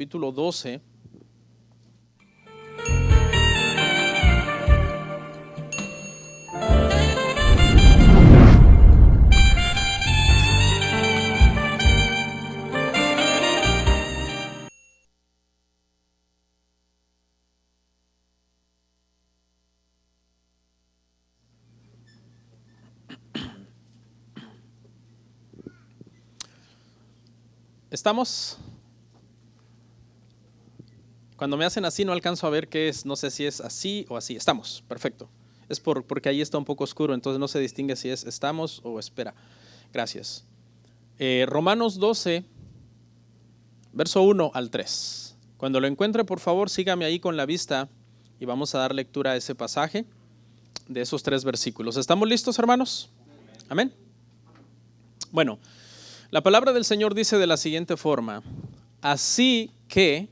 Capítulo 12. ¿Estamos? Cuando me hacen así no alcanzo a ver qué es, no sé si es así o así. Estamos, perfecto. Es porque ahí está un poco oscuro, entonces no se distingue si es estamos o espera. Gracias. Romanos 12, verso 1 al 3. Cuando lo encuentre, por favor, sígame ahí con la vista y vamos a dar lectura a ese pasaje de esos 3 versículos. ¿Estamos listos, hermanos? Amén. Bueno, la palabra del Señor dice de la siguiente forma: así que,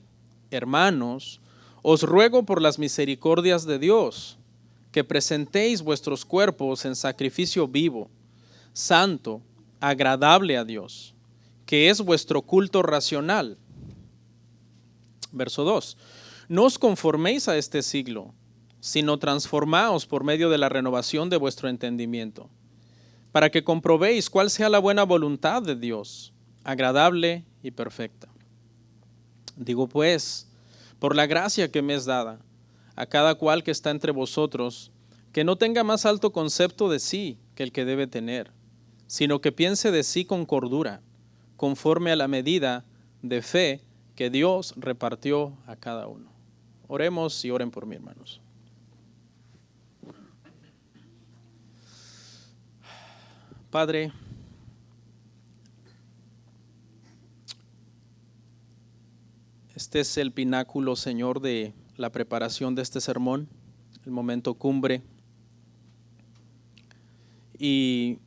hermanos, os ruego por las misericordias de Dios, que presentéis vuestros cuerpos en sacrificio vivo, santo, agradable a Dios, que es vuestro culto racional. Verso 2. No os conforméis a este siglo, sino transformaos por medio de la renovación de vuestro entendimiento, para que comprobéis cuál sea la buena voluntad de Dios, agradable y perfecta. Digo pues, por la gracia que me es dada, a cada cual que está entre vosotros, que no tenga más alto concepto de sí que el que debe tener, sino que piense de sí con cordura, conforme a la medida de fe que Dios repartió a cada uno. Oremos y oren por mí, hermanos. Padre, este es el pináculo, Señor, de la preparación de este sermón, el momento cumbre. Y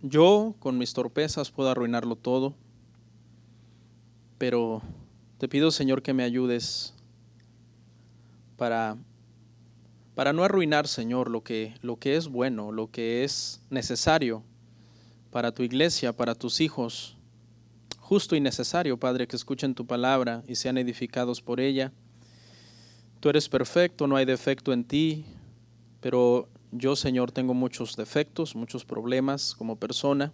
yo, con mis torpezas, puedo arruinarlo todo, pero te pido, Señor, que me ayudes para no arruinar, Señor, lo que es bueno, lo que es necesario para tu iglesia, para tus hijos. Justo y necesario, Padre, que escuchen tu palabra y sean edificados por ella. Tú eres perfecto, no hay defecto en ti, pero yo, Señor, tengo muchos defectos, muchos problemas como persona,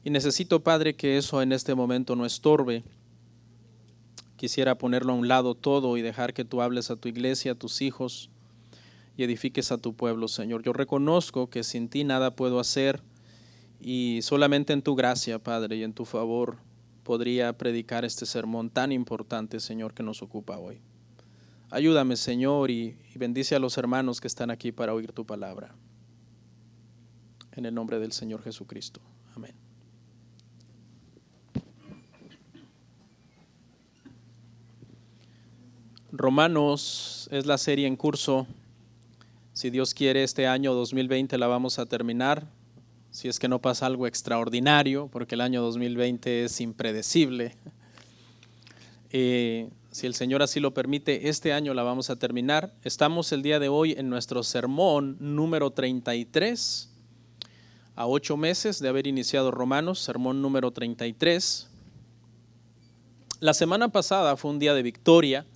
y necesito, Padre, que eso en este momento no estorbe. Quisiera ponerlo a un lado todo y dejar que tú hables a tu iglesia, a tus hijos, y edifiques a tu pueblo, Señor. Yo reconozco que sin ti nada puedo hacer, y solamente en tu gracia, Padre, y en tu favor podría predicar este sermón tan importante, Señor, que nos ocupa hoy. Ayúdame, Señor, y bendice a los hermanos que están aquí para oír tu palabra. En el nombre del Señor Jesucristo. Amén. Romanos es la serie en curso. Si Dios quiere, este año 2020 la vamos a terminar, si es que no pasa algo extraordinario, porque el año 2020 es impredecible. Si el Señor así lo permite, este año la vamos a terminar. Estamos el día de hoy en nuestro sermón número 33, a 8 meses de haber iniciado Romanos, sermón número 33. La semana pasada fue un día de victoria.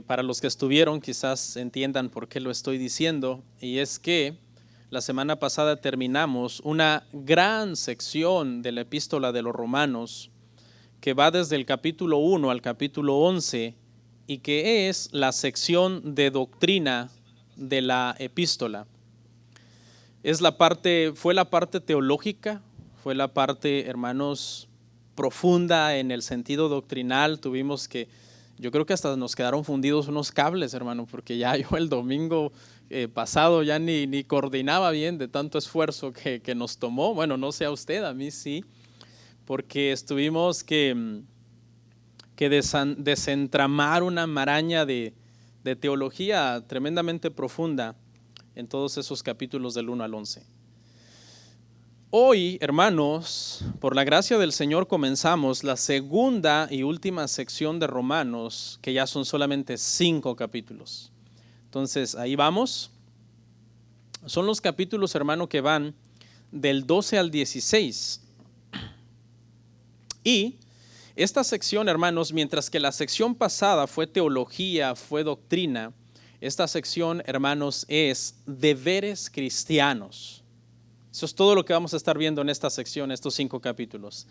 Para los que estuvieron, quizás entiendan por qué lo estoy diciendo, y es que la semana pasada terminamos una gran sección de la epístola de los Romanos que va desde el capítulo 1 al capítulo 11 y que es la sección de doctrina de la epístola. Fue la parte teológica, fue la parte, hermanos, profunda en el sentido doctrinal. Yo creo que hasta nos quedaron fundidos unos cables, hermano, porque ya yo el domingo pasado ya ni coordinaba bien de tanto esfuerzo que nos tomó. Bueno, no sé a usted, a mí sí, porque tuvimos que desentramar una maraña de teología tremendamente profunda en todos esos capítulos del 1 al 11. Hoy, hermanos, por la gracia del Señor comenzamos la segunda y última sección de Romanos, que ya son solamente 5 capítulos. Entonces, ahí vamos. Son los capítulos, hermano, que van del 12 al 16. Y esta sección, hermanos, mientras que la sección pasada fue teología, fue doctrina, esta sección, hermanos, es deberes cristianos. Eso es todo lo que vamos a estar viendo en esta sección, estos 5 capítulos.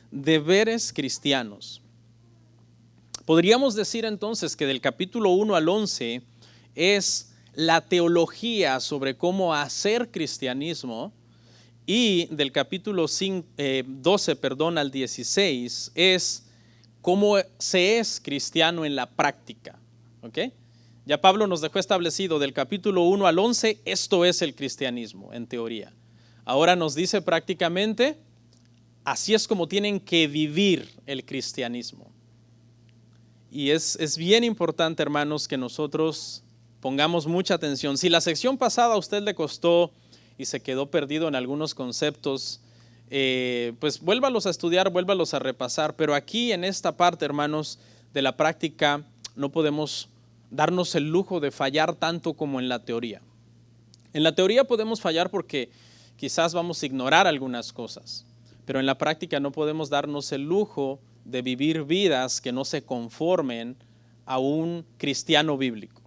Deberes cristianos. Podríamos decir entonces que del capítulo 1 al 11 es la teología sobre cómo hacer cristianismo, y del capítulo 12 al 16 es cómo se es cristiano en la práctica. ¿Okay? Ya Pablo nos dejó establecido del capítulo 1 al 11, esto es el cristianismo en teoría. Ahora nos dice prácticamente, así es como tienen que vivir el cristianismo. Y es bien importante, hermanos, que nosotros pongamos mucha atención. Si la sección pasada a usted le costó y se quedó perdido en algunos conceptos, pues vuélvalos a estudiar, vuélvalos a repasar. Pero aquí en esta parte, hermanos, de la práctica, no podemos darnos el lujo de fallar tanto como en la teoría. En la teoría podemos fallar porque quizás vamos a ignorar algunas cosas, pero en la práctica no podemos darnos el lujo de vivir vidas que no se conformen a un cristiano bíblico.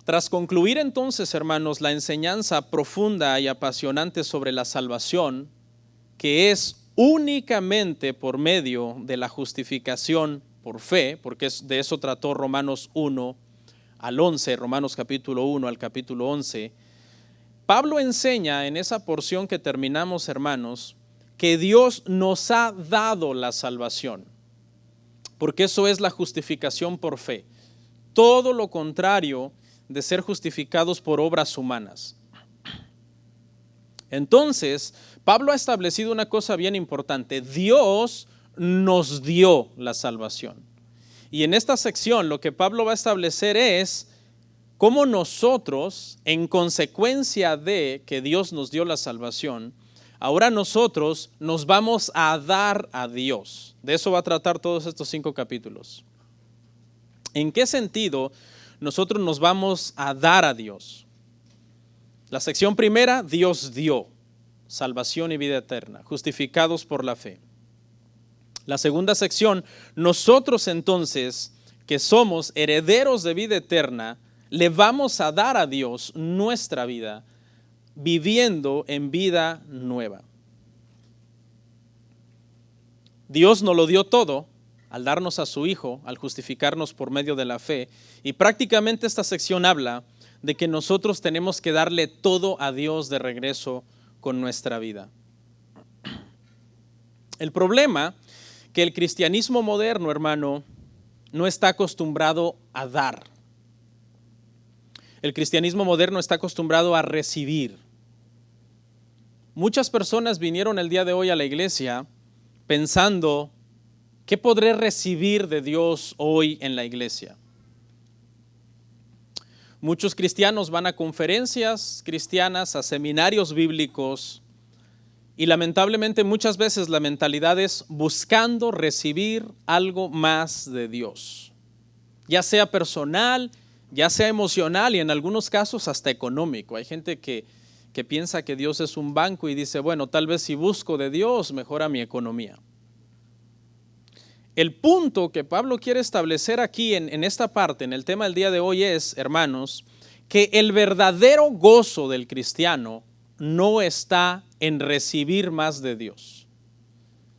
Tras concluir entonces, hermanos, la enseñanza profunda y apasionante sobre la salvación, que es únicamente por medio de la justificación por fe, porque de eso trató Romanos 1 al 11, Romanos capítulo 1 al capítulo 11, Pablo enseña en esa porción que terminamos, hermanos, que Dios nos ha dado la salvación, porque eso es la justificación por fe. Todo lo contrario de ser justificados por obras humanas. Entonces, Pablo ha establecido una cosa bien importante. Dios nos dio la salvación. Y en esta sección lo que Pablo va a establecer es cómo nosotros, en consecuencia de que Dios nos dio la salvación, ahora nosotros nos vamos a dar a Dios. De eso va a tratar todos estos 5 capítulos. ¿En qué sentido nosotros nos vamos a dar a Dios? La sección primera, Dios dio salvación y vida eterna, justificados por la fe. La segunda sección, nosotros entonces, que somos herederos de vida eterna, le vamos a dar a Dios nuestra vida, viviendo en vida nueva. Dios nos lo dio todo al darnos a su Hijo, al justificarnos por medio de la fe. Y prácticamente esta sección habla de que nosotros tenemos que darle todo a Dios de regreso con nuestra vida. El problema que el cristianismo moderno, hermano, no está acostumbrado a dar. El cristianismo moderno está acostumbrado a recibir. Muchas personas vinieron el día de hoy a la iglesia pensando, ¿qué podré recibir de Dios hoy en la iglesia? Muchos cristianos van a conferencias cristianas, a seminarios bíblicos, y lamentablemente muchas veces la mentalidad es buscando recibir algo más de Dios, ya sea personal, ya sea emocional y en algunos casos hasta económico. Hay gente que piensa que Dios es un banco y dice, bueno, tal vez si busco de Dios mejora mi economía. El punto que Pablo quiere establecer aquí en esta parte, en el tema del día de hoy es, hermanos, que el verdadero gozo del cristiano no está en recibir más de Dios,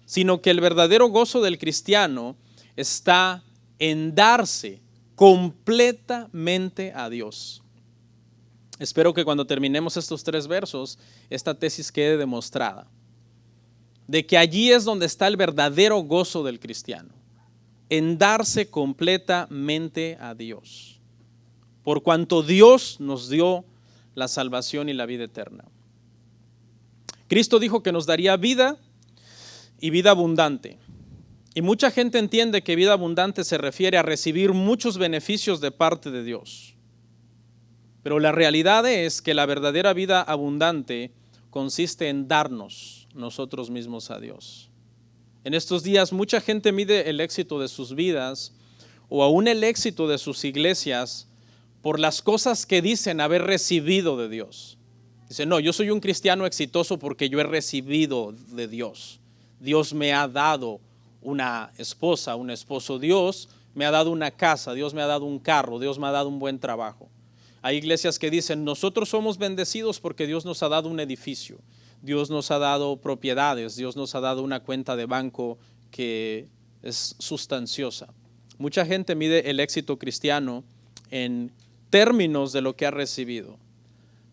sino que el verdadero gozo del cristiano está en darse completamente a Dios. Espero que cuando terminemos estos 3 versos, esta tesis quede demostrada, de que allí es donde está el verdadero gozo del cristiano, en darse completamente a Dios, por cuanto Dios nos dio la salvación y la vida eterna. Cristo dijo que nos daría vida y vida abundante. Y mucha gente entiende que vida abundante se refiere a recibir muchos beneficios de parte de Dios. Pero la realidad es que la verdadera vida abundante consiste en darnos nosotros mismos a Dios. En estos días mucha gente mide el éxito de sus vidas o aún el éxito de sus iglesias por las cosas que dicen haber recibido de Dios. Dice, no, yo soy un cristiano exitoso porque yo he recibido de Dios. Dios me ha dado una esposa, un esposo. Dios me ha dado una casa, Dios me ha dado un carro, Dios me ha dado un buen trabajo. Hay iglesias que dicen, nosotros somos bendecidos porque Dios nos ha dado un edificio, Dios nos ha dado propiedades, Dios nos ha dado una cuenta de banco que es sustanciosa. Mucha gente mide el éxito cristiano en términos de lo que ha recibido.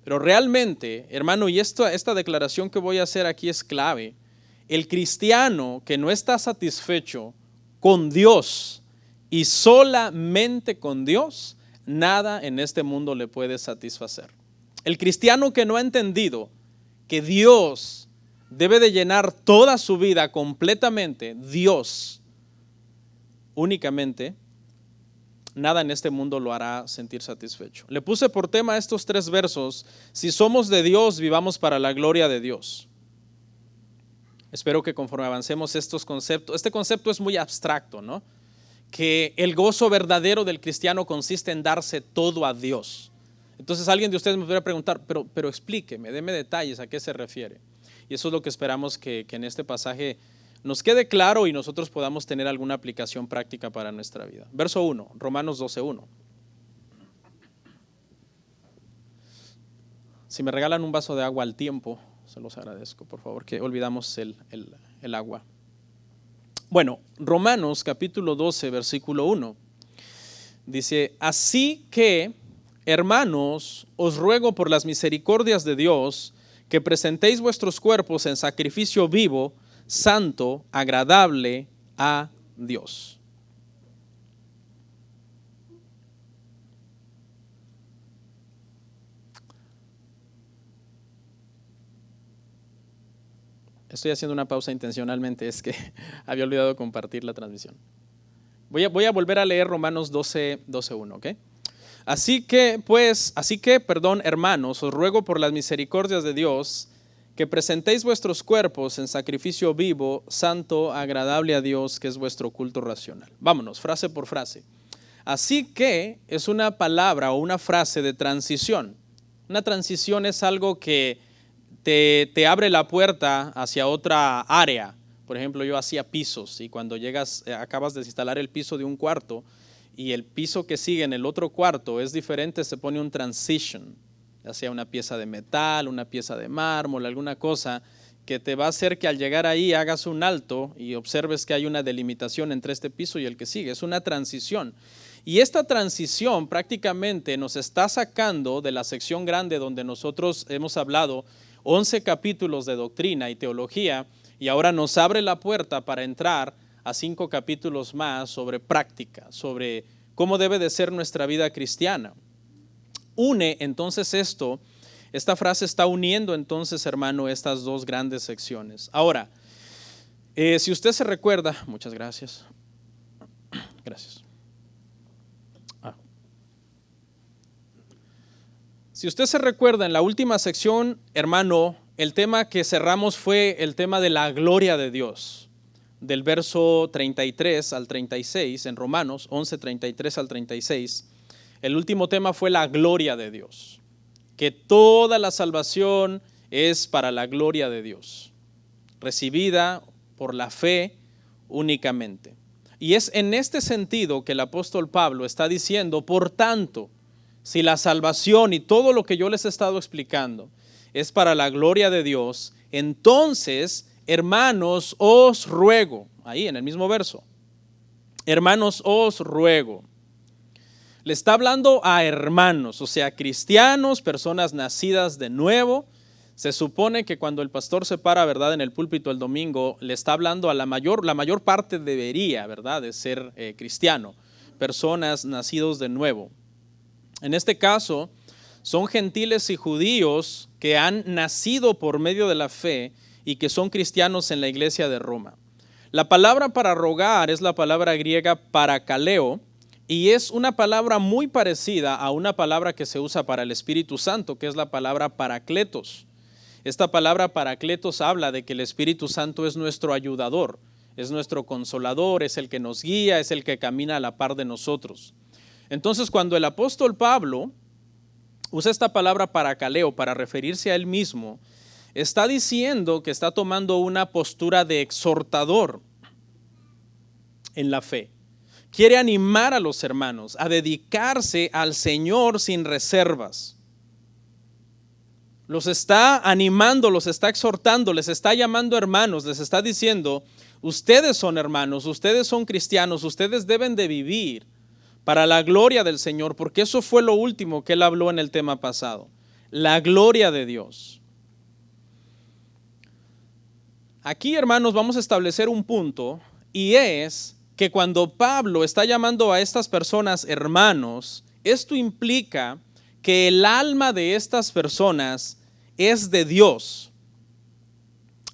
Pero realmente, hermano, y esta declaración que voy a hacer aquí es clave. El cristiano que no está satisfecho con Dios y solamente con Dios, nada en este mundo le puede satisfacer. El cristiano que no ha entendido que Dios debe de llenar toda su vida completamente, Dios únicamente, nada en este mundo lo hará sentir satisfecho. Le puse por tema estos 3 versos: si somos de Dios, vivamos para la gloria de Dios. Espero que conforme avancemos estos conceptos, este concepto es muy abstracto, ¿no? Que el gozo verdadero del cristiano consiste en darse todo a Dios. Entonces alguien de ustedes me podría preguntar, pero explíqueme, deme detalles, ¿a qué se refiere? Y eso es lo que esperamos que en este pasaje nos quede claro y nosotros podamos tener alguna aplicación práctica para nuestra vida. Verso 1, Romanos 12:1. Si me regalan un vaso de agua al tiempo, se los agradezco, por favor, que olvidamos el agua. Bueno, Romanos capítulo 12, versículo 1. Dice, así que, hermanos, os ruego por las misericordias de Dios, que presentéis vuestros cuerpos en sacrificio vivo, santo, agradable a Dios. Estoy haciendo una pausa intencionalmente, es que había olvidado compartir la transmisión. Voy a volver a leer Romanos 12:1, ¿ok? Así que, hermanos, os ruego por las misericordias de Dios, que presentéis vuestros cuerpos en sacrificio vivo, santo, agradable a Dios, que es vuestro culto racional. Vámonos, frase por frase. Así que es una palabra o una frase de transición. Una transición es algo que te abre la puerta hacia otra área. Por ejemplo, yo hacía pisos y cuando acabas de instalar el piso de un cuarto y el piso que sigue en el otro cuarto es diferente, se pone un transition, ya sea una pieza de metal, una pieza de mármol, alguna cosa que te va a hacer que al llegar ahí hagas un alto y observes que hay una delimitación entre este piso y el que sigue. Es una transición. Y esta transición prácticamente nos está sacando de la sección grande donde nosotros hemos hablado 11 capítulos de doctrina y teología, y ahora nos abre la puerta para entrar a 5 capítulos más sobre práctica, sobre cómo debe de ser nuestra vida cristiana. Une entonces esta frase está uniendo entonces, hermano, estas dos grandes secciones. Ahora, si usted se recuerda, muchas gracias. Gracias. Si usted se recuerda, en la última sección, hermano, el tema que cerramos fue el tema de la gloria de Dios, del verso 33 al 36, en Romanos 11, 33 al 36. El último tema fue la gloria de Dios, que toda la salvación es para la gloria de Dios, recibida por la fe únicamente. Y es en este sentido que el apóstol Pablo está diciendo, por tanto, si la salvación y todo lo que yo les he estado explicando es para la gloria de Dios, entonces, hermanos, os ruego, ahí en el mismo verso, hermanos, os ruego. Le está hablando a hermanos, o sea, cristianos, personas nacidas de nuevo. Se supone que cuando el pastor se para, ¿verdad?, en el púlpito el domingo, le está hablando a la mayor parte debería, ¿verdad?, de ser cristiano, personas nacidos de nuevo. En este caso, son gentiles y judíos que han nacido por medio de la fe y que son cristianos en la iglesia de Roma. La palabra para rogar es la palabra griega parakaleo y es una palabra muy parecida a una palabra que se usa para el Espíritu Santo, que es la palabra parakletos. Esta palabra parakletos habla de que el Espíritu Santo es nuestro ayudador, es nuestro consolador, es el que nos guía, es el que camina a la par de nosotros. Entonces, cuando el apóstol Pablo usa esta palabra parakaleo para referirse a él mismo, está diciendo que está tomando una postura de exhortador en la fe. Quiere animar a los hermanos a dedicarse al Señor sin reservas. Los está animando, los está exhortando, les está llamando hermanos, les está diciendo: ustedes son hermanos, ustedes son cristianos, ustedes deben de vivir para la gloria del Señor, porque eso fue lo último que él habló en el tema pasado, la gloria de Dios. Aquí, hermanos, vamos a establecer un punto, y es que cuando Pablo está llamando a estas personas hermanos, esto implica que el alma de estas personas es de Dios.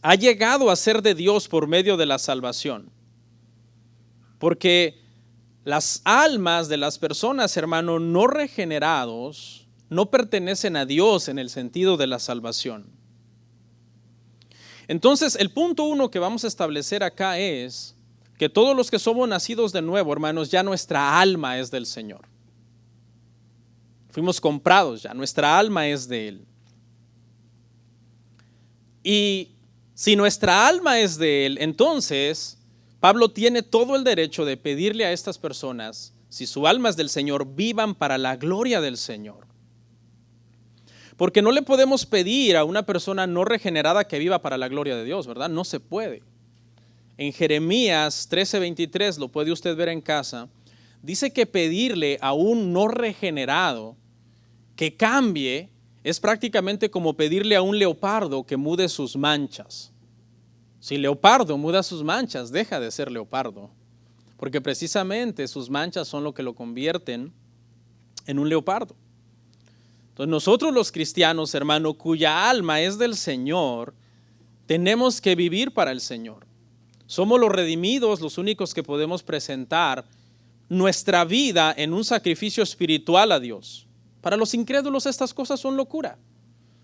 Ha llegado a ser de Dios por medio de la salvación. Porque las almas de las personas, hermano, no regenerados, no pertenecen a Dios en el sentido de la salvación. Entonces, el punto 1 que vamos a establecer acá es que todos los que somos nacidos de nuevo, hermanos, ya nuestra alma es del Señor. Fuimos comprados ya, nuestra alma es de Él. Y si nuestra alma es de Él, entonces Pablo tiene todo el derecho de pedirle a estas personas, si su alma es del Señor, vivan para la gloria del Señor. Porque no le podemos pedir a una persona no regenerada que viva para la gloria de Dios, ¿verdad? No se puede. En Jeremías 13:23, lo puede usted ver en casa, dice que pedirle a un no regenerado que cambie es prácticamente como pedirle a un leopardo que mude sus manchas. Si leopardo muda sus manchas, deja de ser leopardo, porque precisamente sus manchas son lo que lo convierten en un leopardo. Entonces nosotros los cristianos, hermano, cuya alma es del Señor, tenemos que vivir para el Señor. Somos los redimidos, los únicos que podemos presentar nuestra vida en un sacrificio espiritual a Dios. Para los incrédulos estas cosas son locura.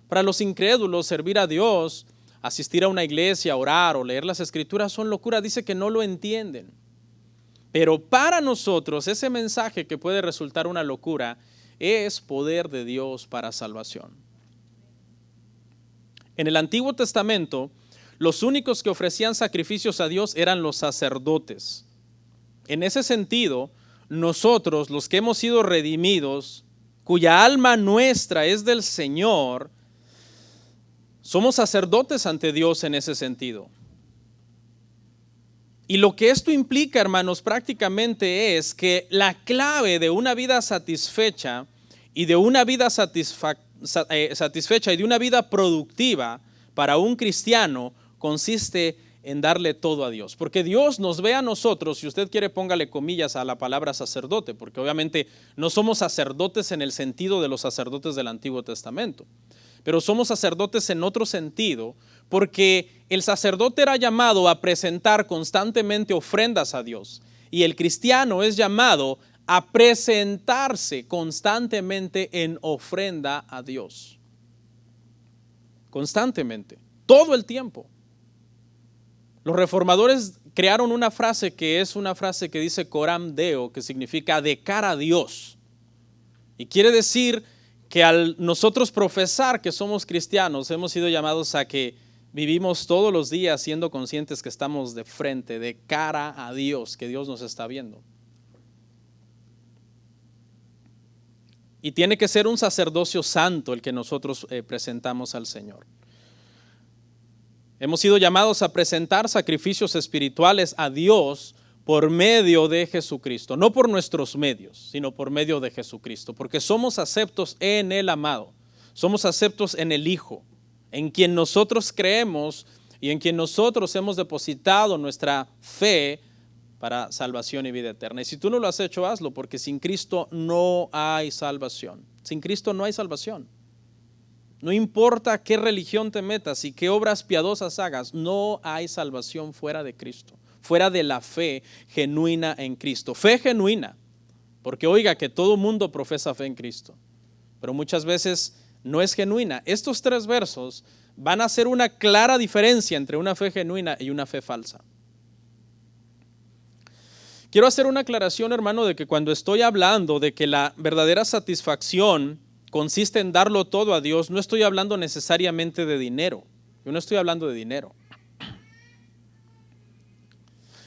Para los incrédulos servir a Dios, asistir a una iglesia, orar o leer las escrituras son locura. Dice que no lo entienden. Pero para nosotros ese mensaje que puede resultar una locura es poder de Dios para salvación. En el Antiguo Testamento, los únicos que ofrecían sacrificios a Dios eran los sacerdotes. En ese sentido, nosotros, los que hemos sido redimidos, cuya alma nuestra es del Señor, somos sacerdotes ante Dios en ese sentido. Y lo que esto implica, hermanos, prácticamente es que la clave de una vida satisfecha y de una vida satisfecha y de una vida productiva para un cristiano consiste en darle todo a Dios. Porque Dios nos ve a nosotros, si usted quiere póngale comillas a la palabra sacerdote, porque obviamente no somos sacerdotes en el sentido de los sacerdotes del Antiguo Testamento, pero somos sacerdotes en otro sentido, porque el sacerdote era llamado a presentar constantemente ofrendas a Dios y el cristiano es llamado a presentarse constantemente en ofrenda a Dios. Constantemente, todo el tiempo. Los reformadores crearon una frase que es una frase que dice coram Deo, que significa de cara a Dios. Y quiere decir que al nosotros profesar que somos cristianos, hemos sido llamados a que vivimos todos los días siendo conscientes que estamos de frente, de cara a Dios, que Dios nos está viendo. Y tiene que ser un sacerdocio santo el que nosotros presentamos al Señor. Hemos sido llamados a presentar sacrificios espirituales a Dios por medio de Jesucristo, no por nuestros medios, sino por medio de Jesucristo, porque somos aceptos en el amado, somos aceptos en el Hijo, en quien nosotros creemos y en quien nosotros hemos depositado nuestra fe para salvación y vida eterna. Y si tú no lo has hecho, hazlo, porque sin Cristo no hay salvación. Sin Cristo no hay salvación. No importa qué religión te metas y qué obras piadosas hagas, no hay salvación fuera de Cristo, fuera de la fe genuina en Cristo. Fe genuina, porque oiga que todo mundo profesa fe en Cristo, pero muchas veces no es genuina. Estos 3 versos van a hacer una clara diferencia entre una fe genuina y una fe falsa. Quiero hacer una aclaración, hermano, de que cuando estoy hablando de que la verdadera satisfacción consiste en darlo todo a Dios, no estoy hablando necesariamente de dinero. Yo no estoy hablando de dinero.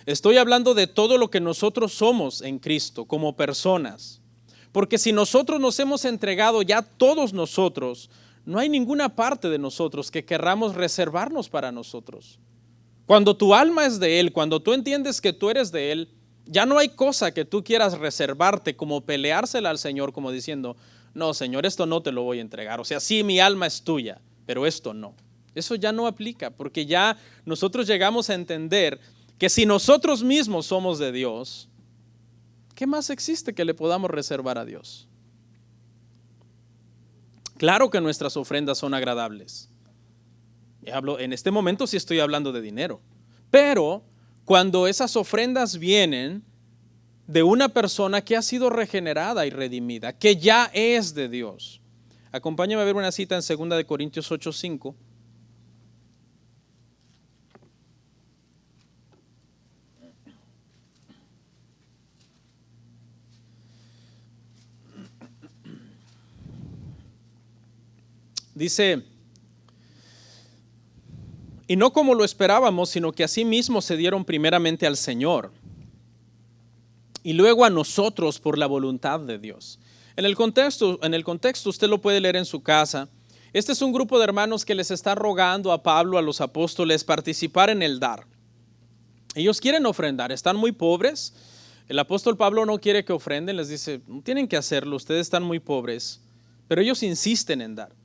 Estoy hablando de todo lo que nosotros somos en Cristo como personas. Porque si nosotros nos hemos entregado ya todos nosotros, no hay ninguna parte de nosotros que querramos reservarnos para nosotros. Cuando tu alma es de Él, cuando tú entiendes que tú eres de Él, ya no hay cosa que tú quieras reservarte, como peleársela al Señor, como diciendo, no, Señor, esto no te lo voy a entregar. O sea, sí, mi alma es tuya, pero esto no. Eso ya no aplica, porque ya nosotros llegamos a entender que si nosotros mismos somos de Dios, ¿qué más existe que le podamos reservar a Dios? Claro que nuestras ofrendas son agradables. En este momento sí estoy hablando de dinero, pero cuando esas ofrendas vienen de una persona que ha sido regenerada y redimida, que ya es de Dios. Acompáñame a ver una cita en 2 Corintios 8:5. Dice, y no como lo esperábamos, sino que asimismo se dieron primeramente al Señor y luego a nosotros por la voluntad de Dios. En el contexto usted lo puede leer en su casa. Este es un grupo de hermanos que les está rogando a Pablo, a los apóstoles, participar en el dar. Ellos quieren ofrendar, están muy pobres. El apóstol Pablo no quiere que ofrenden, les dice, no tienen que hacerlo, ustedes están muy pobres, pero ellos insisten en dar.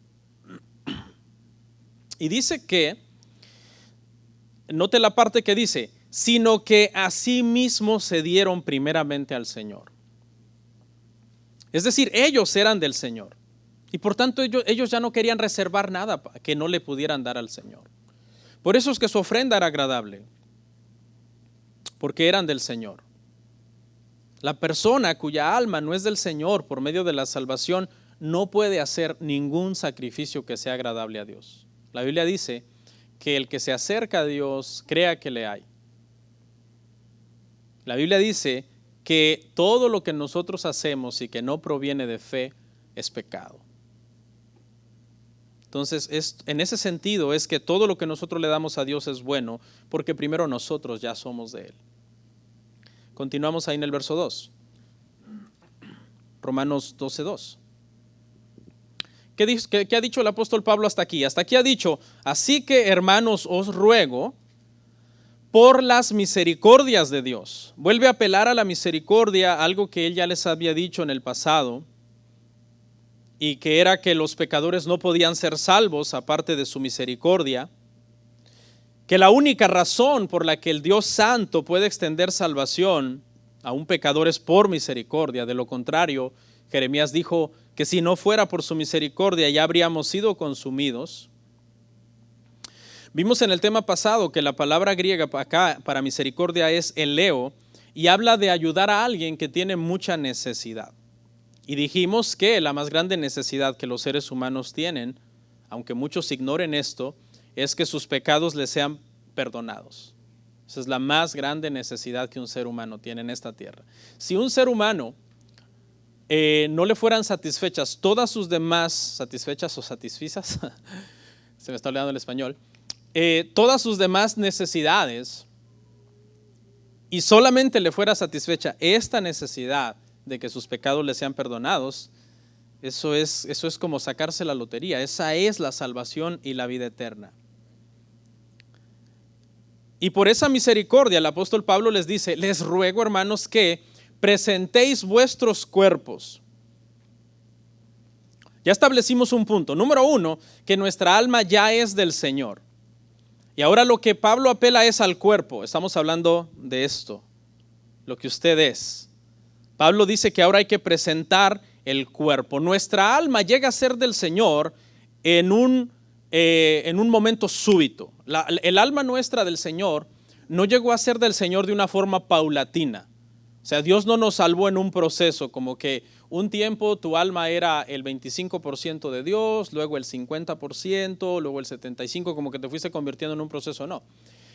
Y dice que, note la parte que dice, sino que asimismo se dieron primeramente al Señor. Es decir, ellos eran del Señor. Y por tanto ellos ya no querían reservar nada que no le pudieran dar al Señor. Por eso es que su ofrenda era agradable, porque eran del Señor. La persona cuya alma no es del Señor por medio de la salvación no puede hacer ningún sacrificio que sea agradable a Dios. La Biblia dice que el que se acerca a Dios crea que le hay. La Biblia dice que todo lo que nosotros hacemos y que no proviene de fe es pecado. Entonces, en ese sentido es que todo lo que nosotros le damos a Dios es bueno, porque primero nosotros ya somos de Él. Continuamos ahí en el verso 2. Romanos 12:2. ¿Qué ha dicho el apóstol Pablo hasta aquí? Hasta aquí ha dicho, así que hermanos os ruego por las misericordias de Dios. Vuelve a apelar a la misericordia, algo que él ya les había dicho en el pasado, y que era que los pecadores no podían ser salvos aparte de su misericordia, que la única razón por la que el Dios Santo puede extender salvación a un pecador es por misericordia. De lo contrario, Jeremías dijo que si no fuera por su misericordia ya habríamos sido consumidos. Vimos en el tema pasado que la palabra griega acá para misericordia es eleo y habla de ayudar a alguien que tiene mucha necesidad. Y dijimos que la más grande necesidad que los seres humanos tienen, aunque muchos ignoren esto, es que sus pecados les sean perdonados. Esa es la más grande necesidad que un ser humano tiene en esta tierra. Si un ser humano no le fueran satisfechas todas sus demás, satisfechas o satisfizas, se me está olvidando el español, todas sus demás necesidades y solamente le fuera satisfecha esta necesidad de que sus pecados le sean perdonados, eso es como sacarse la lotería. Esa es la salvación y la vida eterna. Y por esa misericordia el apóstol Pablo les dice, les ruego hermanos que presentéis vuestros cuerpos. Ya establecimos un punto. Número 1, que nuestra alma ya es del Señor. Y ahora lo que Pablo apela es al cuerpo. Estamos hablando de esto, lo que usted es. Pablo dice que ahora hay que presentar el cuerpo. Nuestra alma llega a ser del Señor en un momento súbito. El alma nuestra del Señor no llegó a ser del Señor de una forma paulatina. O sea, Dios no nos salvó en un proceso, como que un tiempo tu alma era el 25% de Dios, luego el 50%, luego el 75%, como que te fuiste convirtiendo en un proceso. No.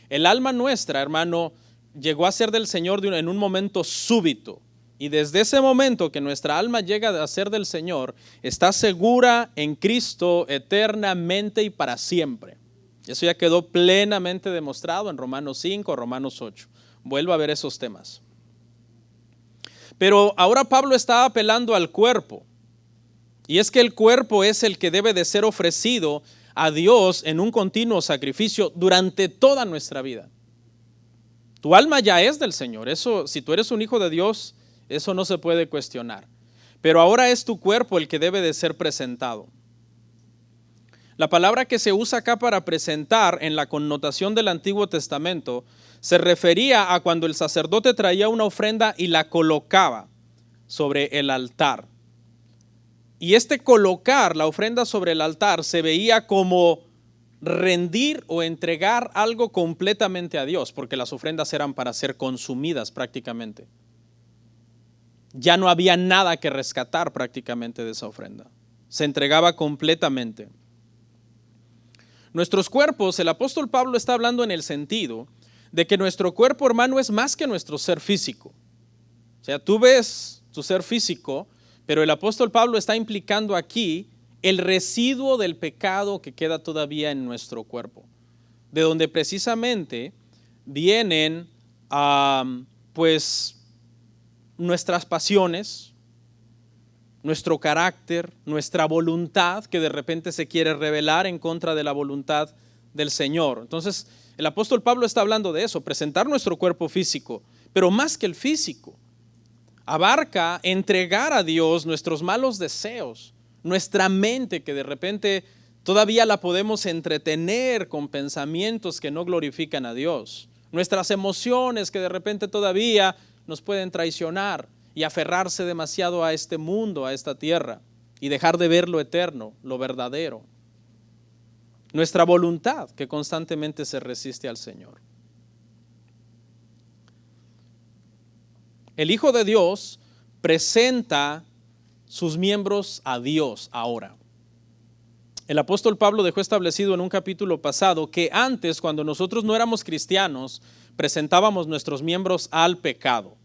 El alma nuestra, hermano, llegó a ser del Señor en un momento súbito. Y desde ese momento que nuestra alma llega a ser del Señor, está segura en Cristo eternamente y para siempre. Eso ya quedó plenamente demostrado en Romanos 5, Romanos 8. Vuelvo a ver esos temas. Pero ahora Pablo está apelando al cuerpo. Y es que el cuerpo es el que debe de ser ofrecido a Dios en un continuo sacrificio durante toda nuestra vida. Tu alma ya es del Señor. Eso, si tú eres un hijo de Dios, eso no se puede cuestionar. Pero ahora es tu cuerpo el que debe de ser presentado. La palabra que se usa acá para presentar en la connotación del Antiguo Testamento se refería a cuando el sacerdote traía una ofrenda y la colocaba sobre el altar. Y colocar la ofrenda sobre el altar se veía como rendir o entregar algo completamente a Dios, porque las ofrendas eran para ser consumidas prácticamente. Ya no había nada que rescatar prácticamente de esa ofrenda. Se entregaba completamente. Nuestros cuerpos, el apóstol Pablo está hablando en el sentido de que nuestro cuerpo, hermano, es más que nuestro ser físico. O sea, tú ves tu ser físico, pero el apóstol Pablo está implicando aquí el residuo del pecado que queda todavía en nuestro cuerpo, de donde precisamente vienen pues nuestras pasiones, nuestro carácter, nuestra voluntad que de repente se quiere rebelar en contra de la voluntad del Señor. Entonces el apóstol Pablo está hablando de eso, presentar nuestro cuerpo físico, pero más que el físico, abarca entregar a Dios nuestros malos deseos, nuestra mente que de repente todavía la podemos entretener con pensamientos que no glorifican a Dios, nuestras emociones que de repente todavía nos pueden traicionar y aferrarse demasiado a este mundo, a esta tierra, y dejar de ver lo eterno, lo verdadero. Nuestra voluntad que constantemente se resiste al Señor. El Hijo de Dios presenta sus miembros a Dios ahora. El apóstol Pablo dejó establecido en un capítulo pasado que antes, cuando nosotros no éramos cristianos, presentábamos nuestros miembros al pecado.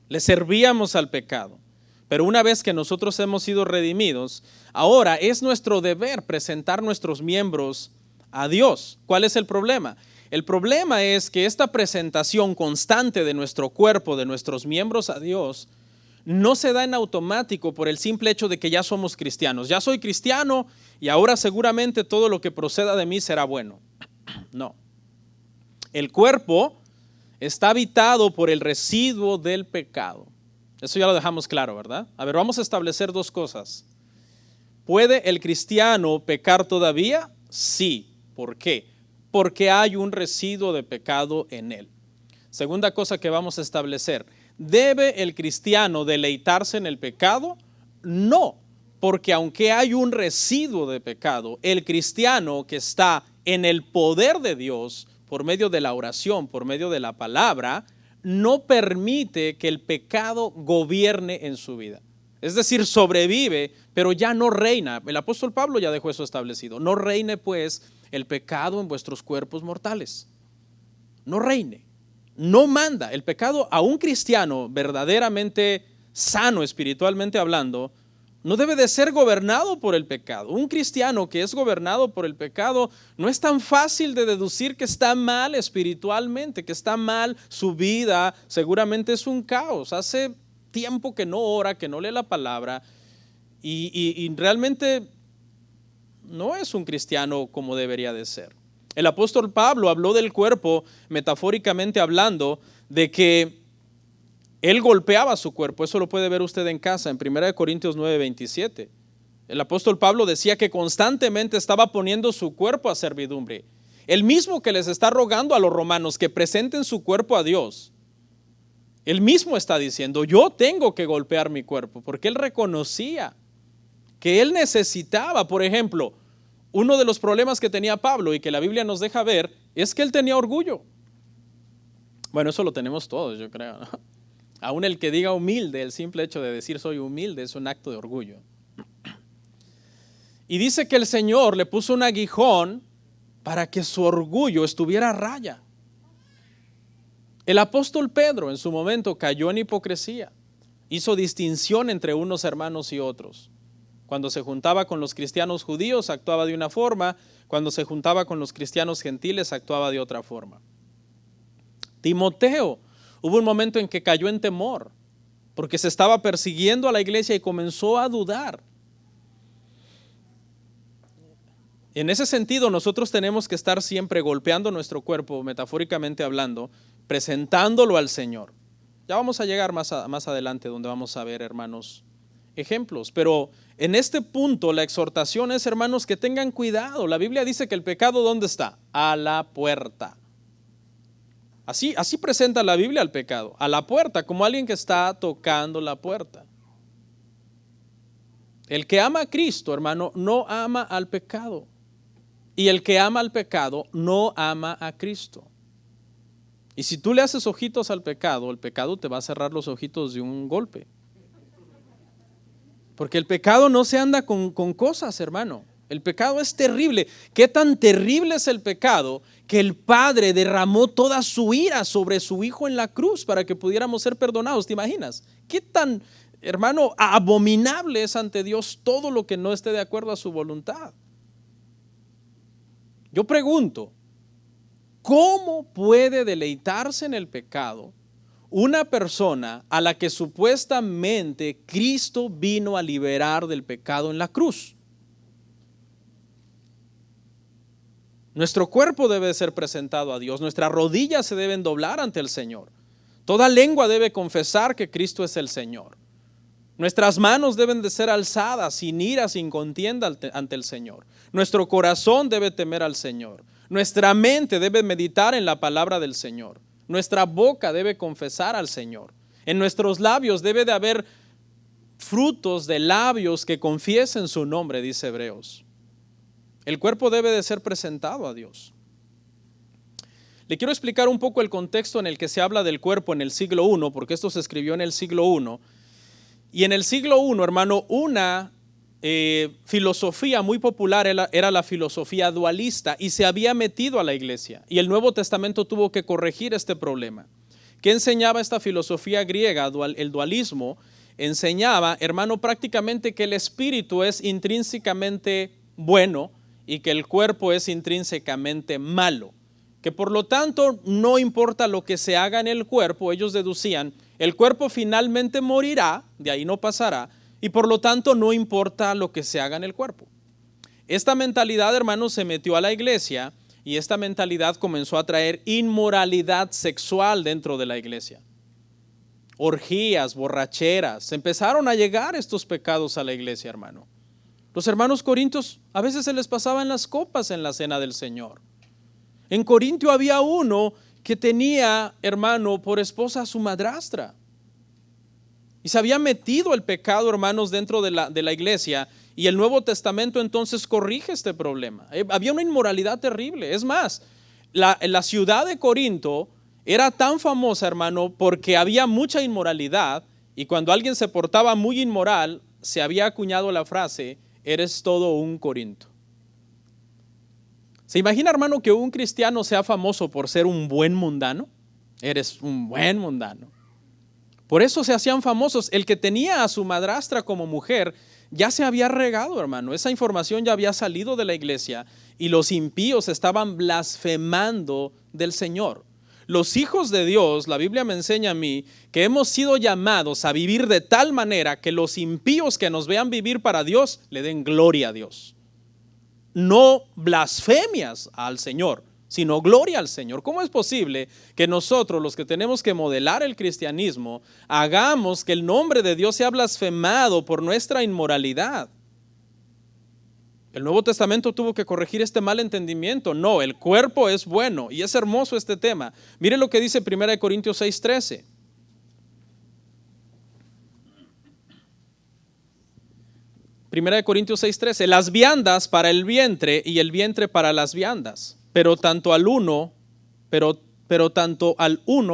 Le servíamos al pecado. Pero una vez que nosotros hemos sido redimidos, ahora es nuestro deber presentar nuestros miembros a Dios. ¿Cuál es el problema? El problema es que esta presentación constante de nuestro cuerpo, de nuestros miembros a Dios, no se da en automático por el simple hecho de que ya somos cristianos. Ya soy cristiano y ahora seguramente todo lo que proceda de mí será bueno. No. El cuerpo está habitado por el residuo del pecado. Eso ya lo dejamos claro, ¿verdad? A ver, vamos a establecer dos cosas. ¿Puede el cristiano pecar todavía? Sí. ¿Por qué? Porque hay un residuo de pecado en él. Segunda cosa que vamos a establecer. ¿Debe el cristiano deleitarse en el pecado? No, porque aunque hay un residuo de pecado, el cristiano que está en el poder de Dios, por medio de la oración, por medio de la palabra, no permite que el pecado gobierne en su vida. Es decir, sobrevive, pero ya no reina. El apóstol Pablo ya dejó eso establecido. No reine pues el pecado en vuestros cuerpos mortales. No reine. No manda. El pecado a un cristiano verdaderamente sano espiritualmente hablando, no debe de ser gobernado por el pecado. Un cristiano que es gobernado por el pecado no es tan fácil de deducir que está mal espiritualmente, que está mal su vida, seguramente es un caos. Hace tiempo que no ora, que no lee la palabra y realmente no es un cristiano como debería de ser. El apóstol Pablo habló del cuerpo, metafóricamente hablando, de que él golpeaba su cuerpo. Eso lo puede ver usted en casa, en 1 Corintios 9:27. El apóstol Pablo decía que constantemente estaba poniendo su cuerpo a servidumbre. El mismo que les está rogando a los romanos que presenten su cuerpo a Dios. Él mismo está diciendo, yo tengo que golpear mi cuerpo, porque él reconocía que él necesitaba, por ejemplo, uno de los problemas que tenía Pablo y que la Biblia nos deja ver es que él tenía orgullo. Bueno, eso lo tenemos todos, yo creo, ¿no? Aún el que diga humilde, el simple hecho de decir soy humilde es un acto de orgullo. Y dice que el Señor le puso un aguijón para que su orgullo estuviera a raya. El apóstol Pedro en su momento cayó en hipocresía. Hizo distinción entre unos hermanos y otros. Cuando se juntaba con los cristianos judíos actuaba de una forma, cuando se juntaba con los cristianos gentiles actuaba de otra forma. Timoteo, hubo un momento en que cayó en temor, porque se estaba persiguiendo a la iglesia y comenzó a dudar. En ese sentido, nosotros tenemos que estar siempre golpeando nuestro cuerpo, metafóricamente hablando, presentándolo al Señor. Ya vamos a llegar más adelante donde vamos a ver, hermanos, ejemplos. Pero en este punto la exhortación es, hermanos, que tengan cuidado. La Biblia dice que el pecado, ¿dónde está? A la puerta. Así presenta la Biblia al pecado, a la puerta, como alguien que está tocando la puerta. El que ama a Cristo, hermano, no ama al pecado. Y el que ama al pecado no ama a Cristo. Y si tú le haces ojitos al pecado, el pecado te va a cerrar los ojitos de un golpe. Porque el pecado no se anda con cosas, hermano. El pecado es terrible. ¿Qué tan terrible es el pecado que el Padre derramó toda su ira sobre su Hijo en la cruz para que pudiéramos ser perdonados? ¿Te imaginas? ¿Qué tan, hermano, abominable es ante Dios todo lo que no esté de acuerdo a su voluntad? Yo pregunto, ¿cómo puede deleitarse en el pecado una persona a la que supuestamente Cristo vino a liberar del pecado en la cruz? Nuestro cuerpo debe ser presentado a Dios, nuestras rodillas se deben doblar ante el Señor. Toda lengua debe confesar que Cristo es el Señor. Nuestras manos deben de ser alzadas sin ira, sin contienda ante el Señor. Nuestro corazón debe temer al Señor. Nuestra mente debe meditar en la palabra del Señor. Nuestra boca debe confesar al Señor. En nuestros labios debe de haber frutos de labios que confiesen su nombre, dice Hebreos. El cuerpo debe de ser presentado a Dios. Le quiero explicar un poco el contexto en el que se habla del cuerpo en el siglo I, porque esto se escribió en el siglo I. Y en el siglo I, hermano, una filosofía muy popular era la filosofía dualista y se había metido a la iglesia. Y el Nuevo Testamento tuvo que corregir este problema. ¿Qué enseñaba esta filosofía griega? El dualismo enseñaba, hermano, prácticamente que el espíritu es intrínsecamente bueno y que el cuerpo es intrínsecamente malo. Que por lo tanto no importa lo que se haga en el cuerpo, ellos deducían, el cuerpo finalmente morirá, de ahí no pasará, y por lo tanto no importa lo que se haga en el cuerpo. Esta mentalidad, hermanos, se metió a la iglesia y esta mentalidad comenzó a traer inmoralidad sexual dentro de la iglesia. Orgías, borracheras, empezaron a llegar estos pecados a la iglesia, hermano. Los hermanos corintios a veces se les pasaban las copas en la cena del Señor. En Corintio había uno que tenía, hermano, por esposa a su madrastra. Y se había metido el pecado, hermanos, dentro de la iglesia. Y el Nuevo Testamento entonces corrige este problema. Había una inmoralidad terrible. Es más, la ciudad de Corinto era tan famosa, hermano, porque había mucha inmoralidad. Y cuando alguien se portaba muy inmoral, se había acuñado la frase, eres todo un Corinto. ¿Se imagina, hermano, que un cristiano sea famoso por ser un buen mundano? Eres un buen mundano. Por eso se hacían famosos. El que tenía a su madrastra como mujer ya se había regado, hermano. Esa información ya había salido de la iglesia y los impíos estaban blasfemando del Señor. Los hijos de Dios, la Biblia me enseña a mí que hemos sido llamados a vivir de tal manera que los impíos que nos vean vivir para Dios le den gloria a Dios. No blasfemias al Señor, sino gloria al Señor. ¿Cómo es posible que nosotros, los que tenemos que modelar el cristianismo, hagamos que el nombre de Dios sea blasfemado por nuestra inmoralidad? El Nuevo Testamento tuvo que corregir este mal entendimiento. No, el cuerpo es bueno y es hermoso este tema. Mire lo que dice 1 Corintios 6:13. Primera de Corintios 6:13, las viandas para el vientre y el vientre para las viandas, pero tanto al uno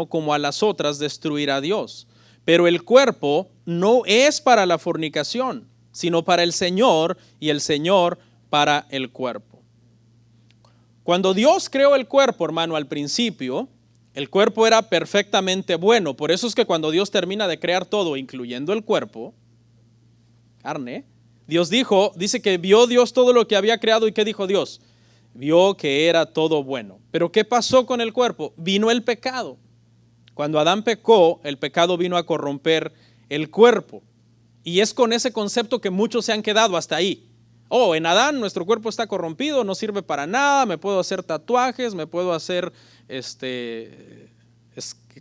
como a las otras destruirá Dios. Pero el cuerpo no es para la fornicación, sino para el Señor y el Señor para el cuerpo. Cuando Dios creó el cuerpo, hermano, al principio, el cuerpo era perfectamente bueno. Por eso es que cuando Dios termina de crear todo, incluyendo el cuerpo, carne, Dios dice que vio Dios todo lo que había creado y ¿qué dijo Dios? vio que era todo bueno. Pero ¿qué pasó con el cuerpo? Vino el pecado. Cuando Adán pecó, el pecado vino a corromper el cuerpo. Y es con ese concepto que muchos se han quedado hasta ahí. Oh, en Adán nuestro cuerpo está corrompido, no sirve para nada, me puedo hacer tatuajes, me puedo hacer,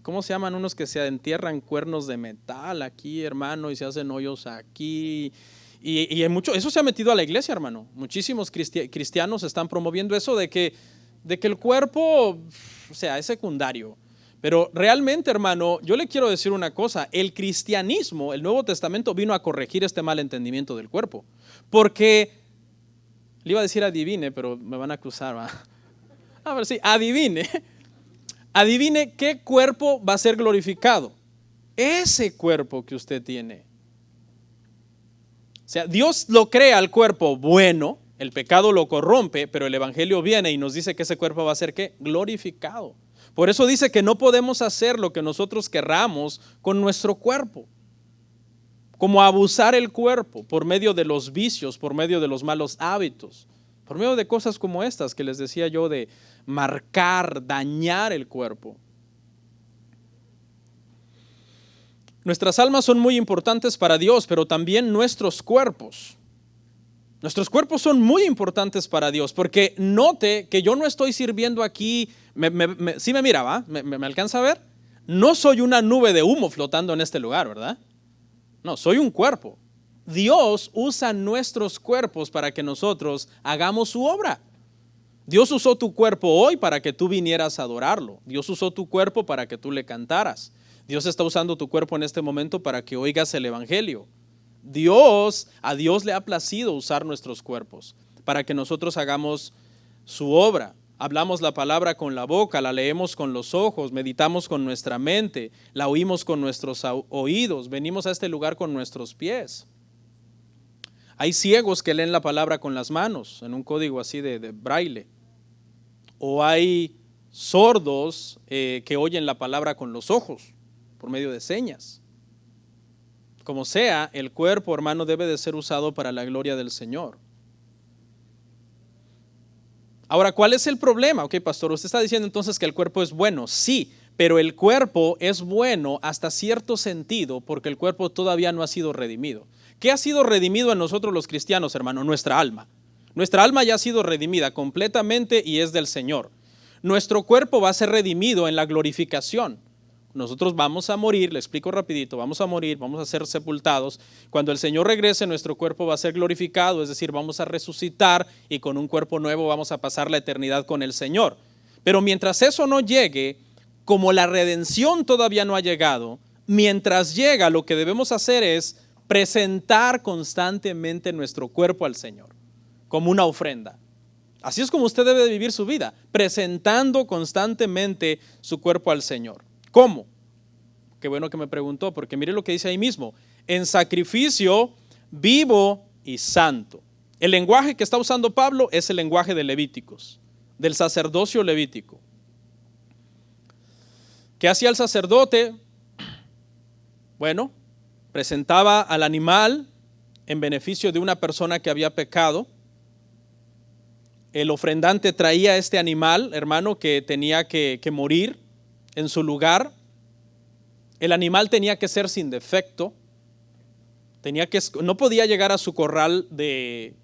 ¿cómo se llaman unos que se entierran cuernos de metal aquí, hermano, y se hacen hoyos aquí? Y hay mucho, eso se ha metido a la iglesia, hermano. Muchísimos cristianos están promoviendo eso de que el cuerpo, o sea, es secundario. Pero realmente, hermano, yo le quiero decir una cosa. El cristianismo, el Nuevo Testamento vino a corregir este mal entendimiento del cuerpo. Porque, le iba a decir adivine, pero me van a acusar, ¿va? A ver, sí, adivine. Adivine qué cuerpo va a ser glorificado. Ese cuerpo que usted tiene. O sea, Dios lo crea al cuerpo bueno, el pecado lo corrompe, pero el evangelio viene y nos dice que ese cuerpo va a ser ¿qué? Glorificado. Por eso dice que no podemos hacer lo que nosotros querramos con nuestro cuerpo, como abusar el cuerpo por medio de los vicios, por medio de los malos hábitos, por medio de cosas como estas que les decía yo, de marcar, dañar el cuerpo. Nuestras almas son muy importantes para Dios, pero también nuestros cuerpos. Nuestros cuerpos son muy importantes para Dios, porque note que yo no estoy sirviendo aquí. ¿Sí me mira, va? ¿Me alcanza a ver? No soy una nube de humo flotando en este lugar, ¿verdad? No, soy un cuerpo. Dios usa nuestros cuerpos para que nosotros hagamos su obra. Dios usó tu cuerpo hoy para que tú vinieras a adorarlo. Dios usó tu cuerpo para que tú le cantaras. Dios está usando tu cuerpo en este momento para que oigas el evangelio. A Dios le ha placido usar nuestros cuerpos para que nosotros hagamos su obra. Hablamos la palabra con la boca, la leemos con los ojos, meditamos con nuestra mente, la oímos con nuestros oídos, venimos a este lugar con nuestros pies. Hay ciegos que leen la palabra con las manos, en un código así de braille. O hay sordos que oyen la palabra con los ojos, por medio de señas. Como sea, el cuerpo, hermano, debe de ser usado para la gloria del Señor. Ahora, ¿cuál es el problema? Ok, pastor, usted está diciendo entonces que el cuerpo es bueno. Sí, pero el cuerpo es bueno hasta cierto sentido porque el cuerpo todavía no ha sido redimido. ¿Qué ha sido redimido en nosotros los cristianos, hermano? Nuestra alma. Nuestra alma ya ha sido redimida completamente y es del Señor. Nuestro cuerpo va a ser redimido en la glorificación. Nosotros vamos a morir, le explico rapidito, vamos a morir, vamos a ser sepultados. Cuando el Señor regrese, nuestro cuerpo va a ser glorificado, es decir, vamos a resucitar y con un cuerpo nuevo vamos a pasar la eternidad con el Señor. Pero mientras eso no llegue, como la redención todavía no ha llegado, mientras llega, lo que debemos hacer es presentar constantemente nuestro cuerpo al Señor, como una ofrenda. Así es como usted debe de vivir su vida, presentando constantemente su cuerpo al Señor. ¿Cómo? Qué bueno que me preguntó, porque mire lo que dice ahí mismo, en sacrificio vivo y santo. El lenguaje que está usando Pablo es el lenguaje de Levíticos, del sacerdocio levítico. ¿Qué hacía el sacerdote? Bueno, presentaba al animal en beneficio de una persona que había pecado. El ofrendante traía este animal, hermano, que tenía que morir en su lugar. El animal tenía que ser sin defecto. No podía llegar a su corral de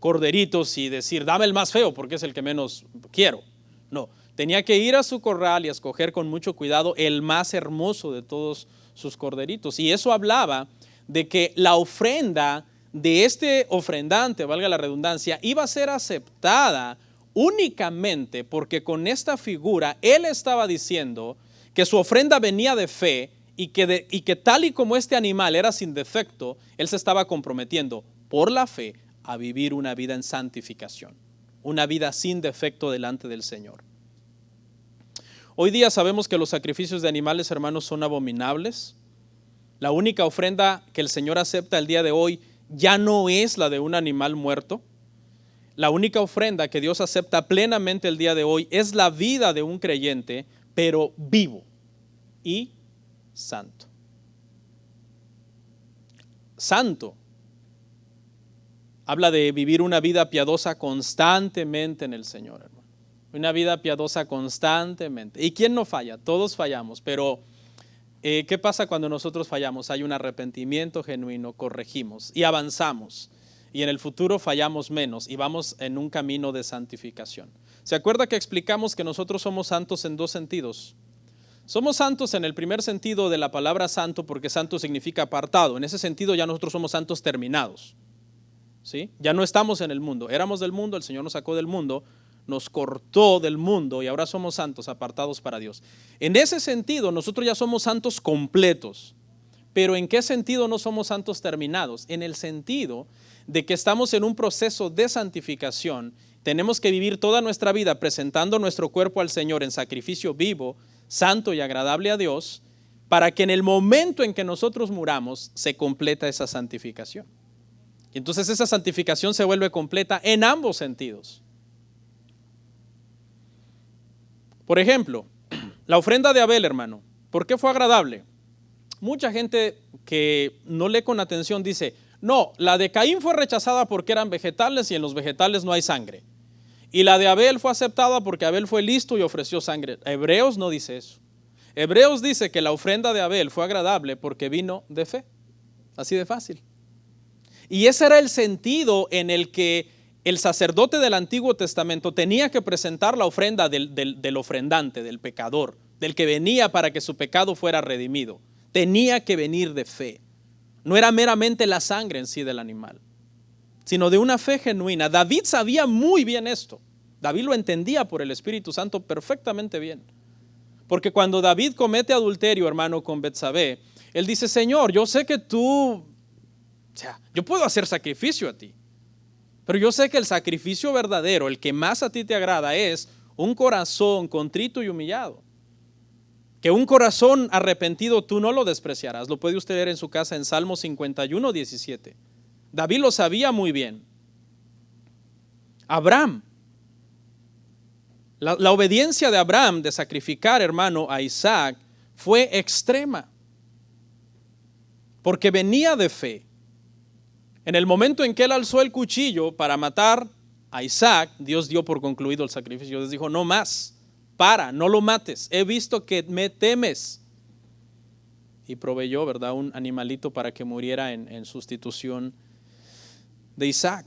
corderitos y decir, dame el más feo porque es el que menos quiero. No, tenía que ir a su corral y escoger con mucho cuidado el más hermoso de todos sus corderitos. Y eso hablaba de que la ofrenda de este ofrendante, valga la redundancia, iba a ser aceptada únicamente porque con esta figura él estaba diciendo que su ofrenda venía de fe y que tal y como este animal era sin defecto, él se estaba comprometiendo por la fe a vivir una vida en santificación, una vida sin defecto delante del Señor. Hoy día sabemos que los sacrificios de animales, hermanos, son abominables. La única ofrenda que el Señor acepta el día de hoy ya no es la de un animal muerto. La única ofrenda que Dios acepta plenamente el día de hoy es la vida de un creyente, pero vivo y santo. Santo. Habla de vivir una vida piadosa constantemente en el Señor, hermano. Una vida piadosa constantemente. ¿Y quién no falla? Todos fallamos, pero ¿qué pasa cuando nosotros fallamos? Hay un arrepentimiento genuino, corregimos y avanzamos. Y en el futuro fallamos menos y vamos en un camino de santificación. ¿Se acuerda que explicamos que nosotros somos santos en dos sentidos? Somos santos en el primer sentido de la palabra santo, porque santo significa apartado. En ese sentido ya nosotros somos santos terminados. ¿Sí? Ya no estamos en el mundo. Éramos del mundo, el Señor nos sacó del mundo, nos cortó del mundo y ahora somos santos, apartados para Dios. En ese sentido nosotros ya somos santos completos. Pero ¿en qué sentido no somos santos terminados? En el sentido de que estamos en un proceso de santificación. Tenemos que vivir toda nuestra vida presentando nuestro cuerpo al Señor en sacrificio vivo, santo y agradable a Dios, para que en el momento en que nosotros muramos se completa esa santificación. Y entonces esa santificación se vuelve completa en ambos sentidos. Por ejemplo, la ofrenda de Abel, hermano, ¿por qué fue agradable? Mucha gente que no lee con atención dice, no, la de Caín fue rechazada porque eran vegetales y en los vegetales no hay sangre. Y la de Abel fue aceptada porque Abel fue listo y ofreció sangre. Hebreos no dice eso. Hebreos dice que la ofrenda de Abel fue agradable porque vino de fe. Así de fácil. Y ese era el sentido en el que el sacerdote del Antiguo Testamento tenía que presentar la ofrenda del ofrendante, del pecador, del que venía para que su pecado fuera redimido. Tenía que venir de fe. No era meramente la sangre en sí del animal, sino de una fe genuina. David sabía muy bien esto. David lo entendía por el Espíritu Santo perfectamente bien. Porque cuando David comete adulterio, hermano, con Betsabé, él dice, Señor, yo sé que tú, yo puedo hacer sacrificio a ti, pero yo sé que el sacrificio verdadero, el que más a ti te agrada, es un corazón contrito y humillado. Que un corazón arrepentido tú no lo despreciarás. Lo puede usted leer en su casa en Salmo 51, 17. David lo sabía muy bien. Abraham. La obediencia de Abraham de sacrificar, hermano, a Isaac fue extrema. Porque venía de fe. En el momento en que él alzó el cuchillo para matar a Isaac, Dios dio por concluido el sacrificio. Dios dijo, no más. Para, no lo mates. He visto que me temes. Y proveyó, ¿verdad?, un animalito para que muriera en sustitución de Isaac.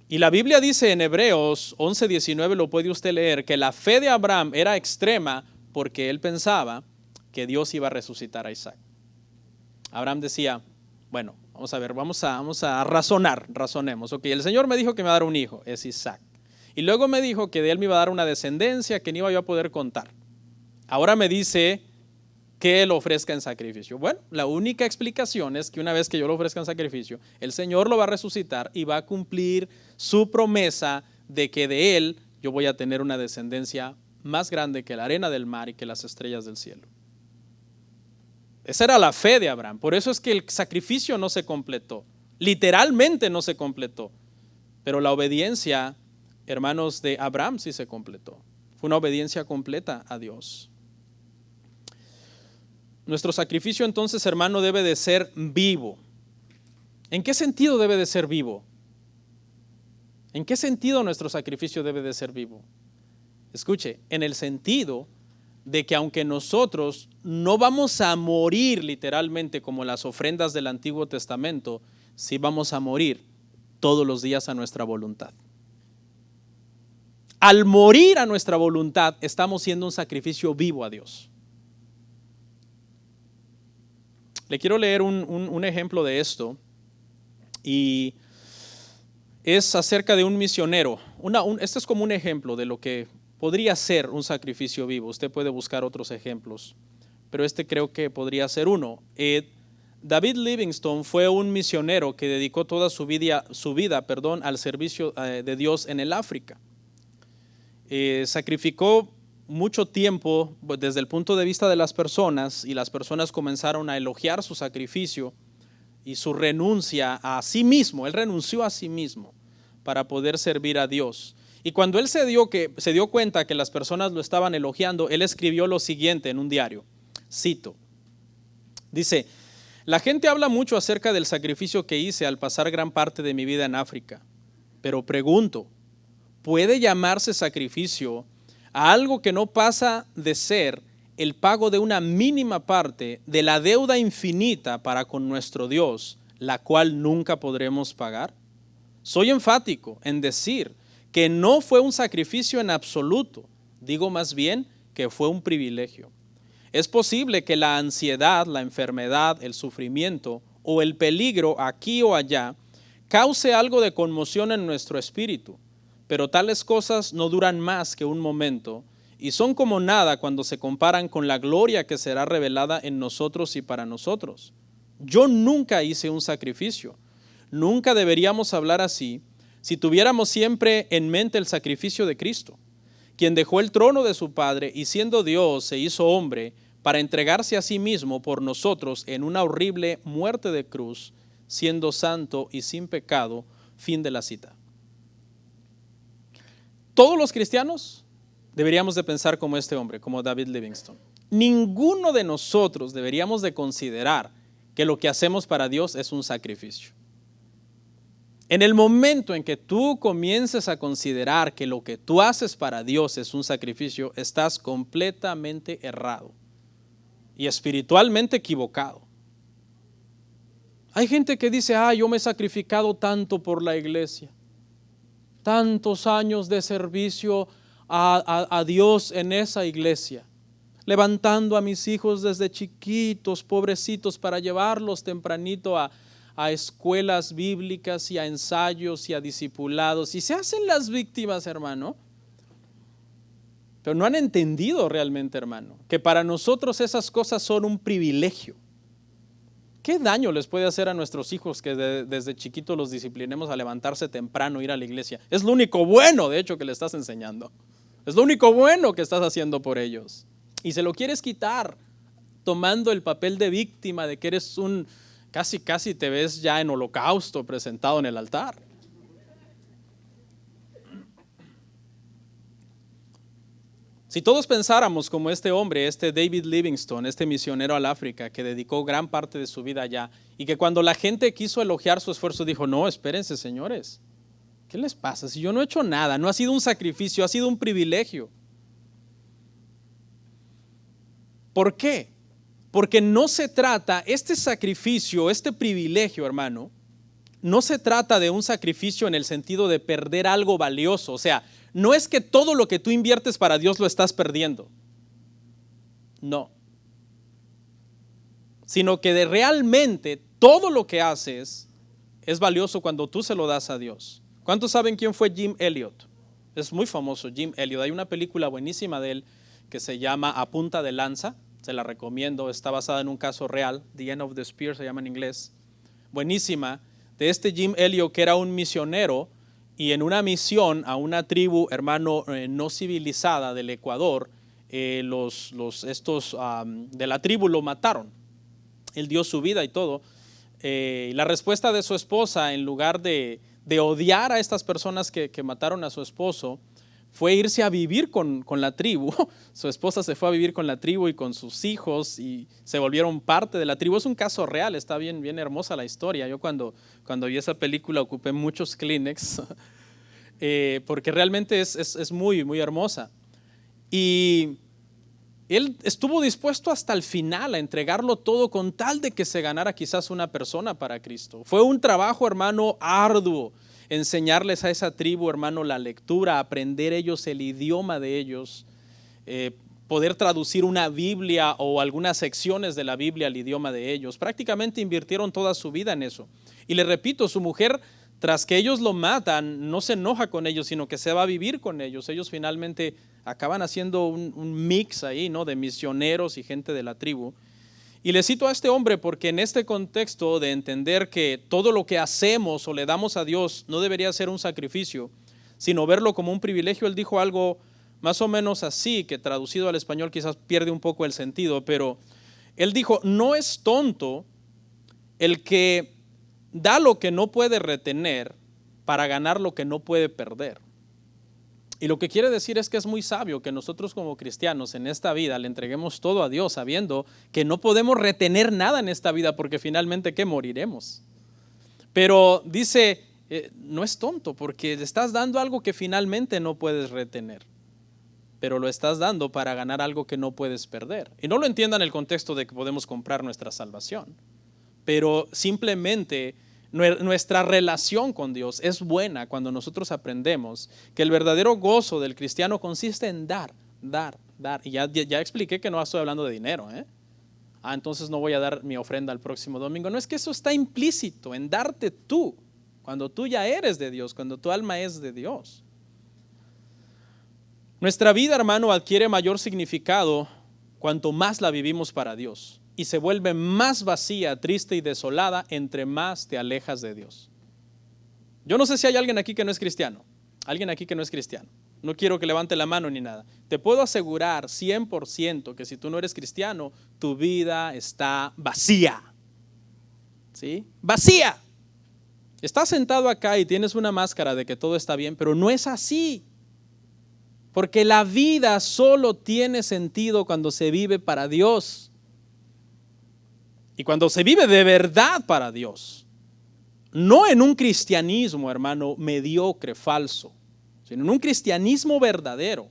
Y la Biblia dice en Hebreos 11:19, lo puede usted leer, que la fe de Abraham era extrema porque él pensaba que Dios iba a resucitar a Isaac. Abraham decía, bueno, vamos a ver, vamos a razonemos. Ok, el Señor me dijo que me va a dar un hijo, es Isaac. Y luego me dijo que de él me iba a dar una descendencia que no iba yo a poder contar. Ahora me dice que lo ofrezca en sacrificio. Bueno, la única explicación es que una vez que yo lo ofrezca en sacrificio, el Señor lo va a resucitar y va a cumplir su promesa de que de él yo voy a tener una descendencia más grande que la arena del mar y que las estrellas del cielo. Esa era la fe de Abraham. Por eso es que el sacrificio no se completó. Literalmente no se completó. Pero la obediencia, hermanos, de Abraham sí se completó. Fue una obediencia completa a Dios. Nuestro sacrificio entonces, hermano, debe de ser vivo. ¿En qué sentido debe de ser vivo? ¿En qué sentido nuestro sacrificio debe de ser vivo? Escuche, en el sentido de que aunque nosotros no vamos a morir literalmente como las ofrendas del Antiguo Testamento, sí vamos a morir todos los días a nuestra voluntad. Al morir a nuestra voluntad, estamos siendo un sacrificio vivo a Dios. Le quiero leer un ejemplo de esto y es acerca de un misionero. Este es como un ejemplo de lo que podría ser un sacrificio vivo. Usted puede buscar otros ejemplos, pero este creo que podría ser uno. David Livingstone fue un misionero que dedicó toda su vida, al servicio de Dios en el África. Sacrificó mucho tiempo desde el punto de vista de las personas y las personas comenzaron a elogiar su sacrificio y su renuncia a sí mismo. Él renunció a sí mismo para poder servir a Dios. Y cuando él se dio cuenta que las personas lo estaban elogiando, él escribió lo siguiente en un diario. Cito. Dice, La gente habla mucho acerca del sacrificio que hice al pasar gran parte de mi vida en África, pero pregunto, ¿puede llamarse sacrificio a algo que no pasa de ser el pago de una mínima parte de la deuda infinita para con nuestro Dios, la cual nunca podremos pagar? Soy enfático en decir que no fue un sacrificio en absoluto, digo más bien que fue un privilegio. Es posible que la ansiedad, la enfermedad, el sufrimiento o el peligro aquí o allá cause algo de conmoción en nuestro espíritu, pero tales cosas no duran más que un momento y son como nada cuando se comparan con la gloria que será revelada en nosotros y para nosotros. Yo nunca hice un sacrificio. Nunca deberíamos hablar así si tuviéramos siempre en mente el sacrificio de Cristo, quien dejó el trono de su Padre y siendo Dios se hizo hombre para entregarse a sí mismo por nosotros en una horrible muerte de cruz, siendo santo y sin pecado. Fin de la cita. Todos los cristianos deberíamos de pensar como este hombre, como David Livingstone. Ninguno de nosotros deberíamos de considerar que lo que hacemos para Dios es un sacrificio. En el momento en que tú comiences a considerar que lo que tú haces para Dios es un sacrificio, estás completamente errado y espiritualmente equivocado. Hay gente que dice, yo me he sacrificado tanto por la iglesia, tantos años de servicio a Dios en esa iglesia, levantando a mis hijos desde chiquitos, pobrecitos, para llevarlos tempranito a escuelas bíblicas y a ensayos y a discipulados, y se hacen las víctimas, hermano. Pero no han entendido realmente, hermano, que para nosotros esas cosas son un privilegio. ¿Qué daño les puede hacer a nuestros hijos que desde chiquitos los disciplinemos a levantarse temprano, ir a la iglesia? Es lo único bueno, de hecho, que le estás enseñando. Es lo único bueno que estás haciendo por ellos. Y se lo quieres quitar tomando el papel de víctima, de que eres casi te ves ya en holocausto presentado en el altar. Si todos pensáramos como este hombre, este David Livingstone, este misionero al África que dedicó gran parte de su vida allá, y que cuando la gente quiso elogiar su esfuerzo dijo, no, espérense señores, ¿qué les pasa? Si yo no he hecho nada, no ha sido un sacrificio, ha sido un privilegio. ¿Por qué? Porque no se trata, este sacrificio, este privilegio, hermano, no se trata de un sacrificio en el sentido de perder algo valioso. O sea, no es que todo lo que tú inviertes para Dios lo estás perdiendo. No. Sino que realmente todo lo que haces es valioso cuando tú se lo das a Dios. ¿Cuántos saben quién fue Jim Elliot? Es muy famoso Jim Elliot. Hay una película buenísima de él que se llama A Punta de Lanza. Se la recomiendo. Está basada en un caso real. The End of the Spear se llama en inglés. Buenísima. De este Jim Elliot, que era un misionero y en una misión a una tribu, hermano, no civilizada del Ecuador, estos de la tribu lo mataron. Él dio su vida y todo. Y la respuesta de su esposa, en lugar de odiar a estas personas que mataron a su esposo, fue irse a vivir con la tribu. Su esposa se fue a vivir con la tribu y con sus hijos y se volvieron parte de la tribu. Es un caso real, está bien hermosa la historia. Yo cuando vi esa película ocupé muchos Kleenex porque realmente es muy, muy hermosa. Y él estuvo dispuesto hasta el final a entregarlo todo con tal de que se ganara quizás una persona para Cristo. Fue un trabajo, hermano, arduo. Enseñarles a esa tribu, hermano, la lectura, aprender ellos el idioma de ellos, poder traducir una Biblia o algunas secciones de la Biblia al idioma de ellos. Prácticamente invirtieron toda su vida en eso. Y le repito, su mujer, tras que ellos lo matan, no se enoja con ellos, sino que se va a vivir con ellos. Ellos finalmente acaban haciendo un mix ahí, ¿no?, de misioneros y gente de la tribu. Y le cito a este hombre porque en este contexto de entender que todo lo que hacemos o le damos a Dios no debería ser un sacrificio, sino verlo como un privilegio, él dijo algo más o menos así, que traducido al español quizás pierde un poco el sentido, pero él dijo, no es tonto el que da lo que no puede retener para ganar lo que no puede perder. Y lo que quiere decir es que es muy sabio que nosotros como cristianos en esta vida le entreguemos todo a Dios, sabiendo que no podemos retener nada en esta vida porque finalmente ¿qué? Moriremos. Pero dice, no es tonto porque le estás dando algo que finalmente no puedes retener, pero lo estás dando para ganar algo que no puedes perder. Y no lo entiendan en el contexto de que podemos comprar nuestra salvación, pero simplemente nuestra relación con Dios es buena cuando nosotros aprendemos que el verdadero gozo del cristiano consiste en dar. Y ya expliqué que no estoy hablando de dinero, entonces no voy a dar mi ofrenda el próximo domingo. No, es que eso está implícito en darte tú, cuando tú ya eres de Dios, cuando tu alma es de Dios. Nuestra vida, hermano, adquiere mayor significado cuanto más la vivimos para Dios. Y se vuelve más vacía, triste y desolada entre más te alejas de Dios. Yo no sé si hay alguien aquí que no es cristiano. Alguien aquí que no es cristiano. No quiero que levante la mano ni nada. Te puedo asegurar 100% que si tú no eres cristiano, tu vida está vacía. ¿Sí? Vacía. Estás sentado acá y tienes una máscara de que todo está bien, pero no es así. Porque la vida solo tiene sentido cuando se vive para Dios. Y cuando se vive de verdad para Dios, no en un cristianismo, hermano, mediocre, falso, sino en un cristianismo verdadero,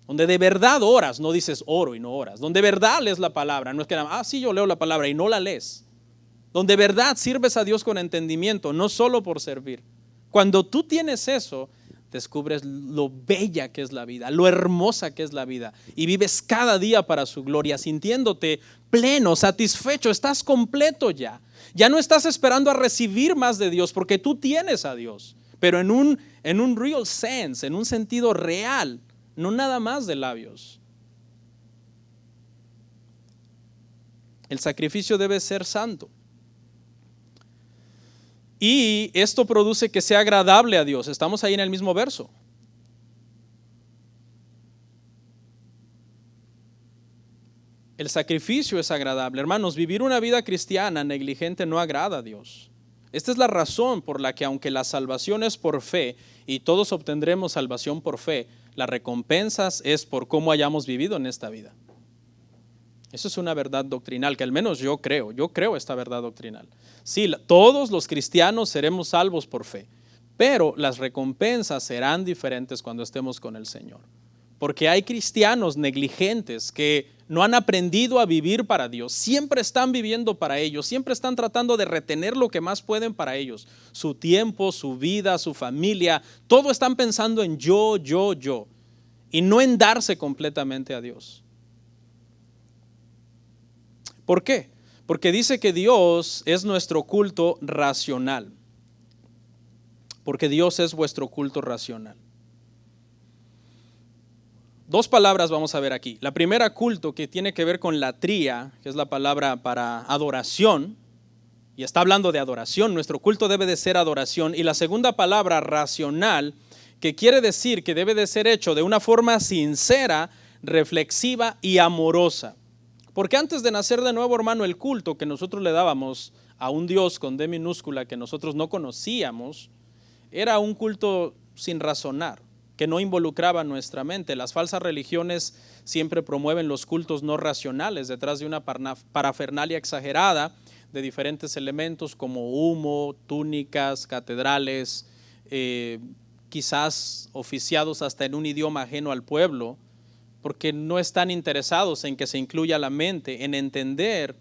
donde de verdad oras, no dices oro y no oras, donde de verdad lees la palabra, no es que sí, yo leo la palabra y no la lees, donde de verdad sirves a Dios con entendimiento, no solo por servir. Cuando tú tienes eso, descubres lo bella que es la vida, lo hermosa que es la vida, y vives cada día para su gloria, sintiéndote pleno, satisfecho, estás completo ya. Ya no estás esperando a recibir más de Dios porque tú tienes a Dios, pero en un real sense, en un sentido real, no nada más de labios. El sacrificio debe ser santo. Y esto produce que sea agradable a Dios. Estamos ahí en el mismo verso. El sacrificio es agradable. Hermanos, vivir una vida cristiana negligente no agrada a Dios. Esta es la razón por la que, aunque la salvación es por fe y todos obtendremos salvación por fe, las recompensas es por cómo hayamos vivido en esta vida. Eso es una verdad doctrinal que al menos yo creo esta verdad doctrinal. Sí, todos los cristianos seremos salvos por fe, pero las recompensas serán diferentes cuando estemos con el Señor. Porque hay cristianos negligentes que no han aprendido a vivir para Dios, siempre están viviendo para ellos, siempre están tratando de retener lo que más pueden para ellos, su tiempo, su vida, su familia, todo están pensando en yo, y no en darse completamente a Dios. ¿Por qué? Porque dice que Dios es nuestro culto racional. Porque Dios es vuestro culto racional. Dos palabras vamos a ver aquí. La primera, culto, que tiene que ver con latría, que es la palabra para adoración. Y está hablando de adoración. Nuestro culto debe de ser adoración. Y la segunda palabra, racional, que quiere decir que debe de ser hecho de una forma sincera, reflexiva y amorosa. Porque antes de nacer de nuevo, hermano, el culto que nosotros le dábamos a un Dios con D minúscula que nosotros no conocíamos, era un culto sin razonar, que no involucraba nuestra mente. Las falsas religiones siempre promueven los cultos no racionales detrás de una parafernalia exagerada de diferentes elementos como humo, túnicas, catedrales, quizás oficiados hasta en un idioma ajeno al pueblo, porque no están interesados en que se incluya la mente, en entender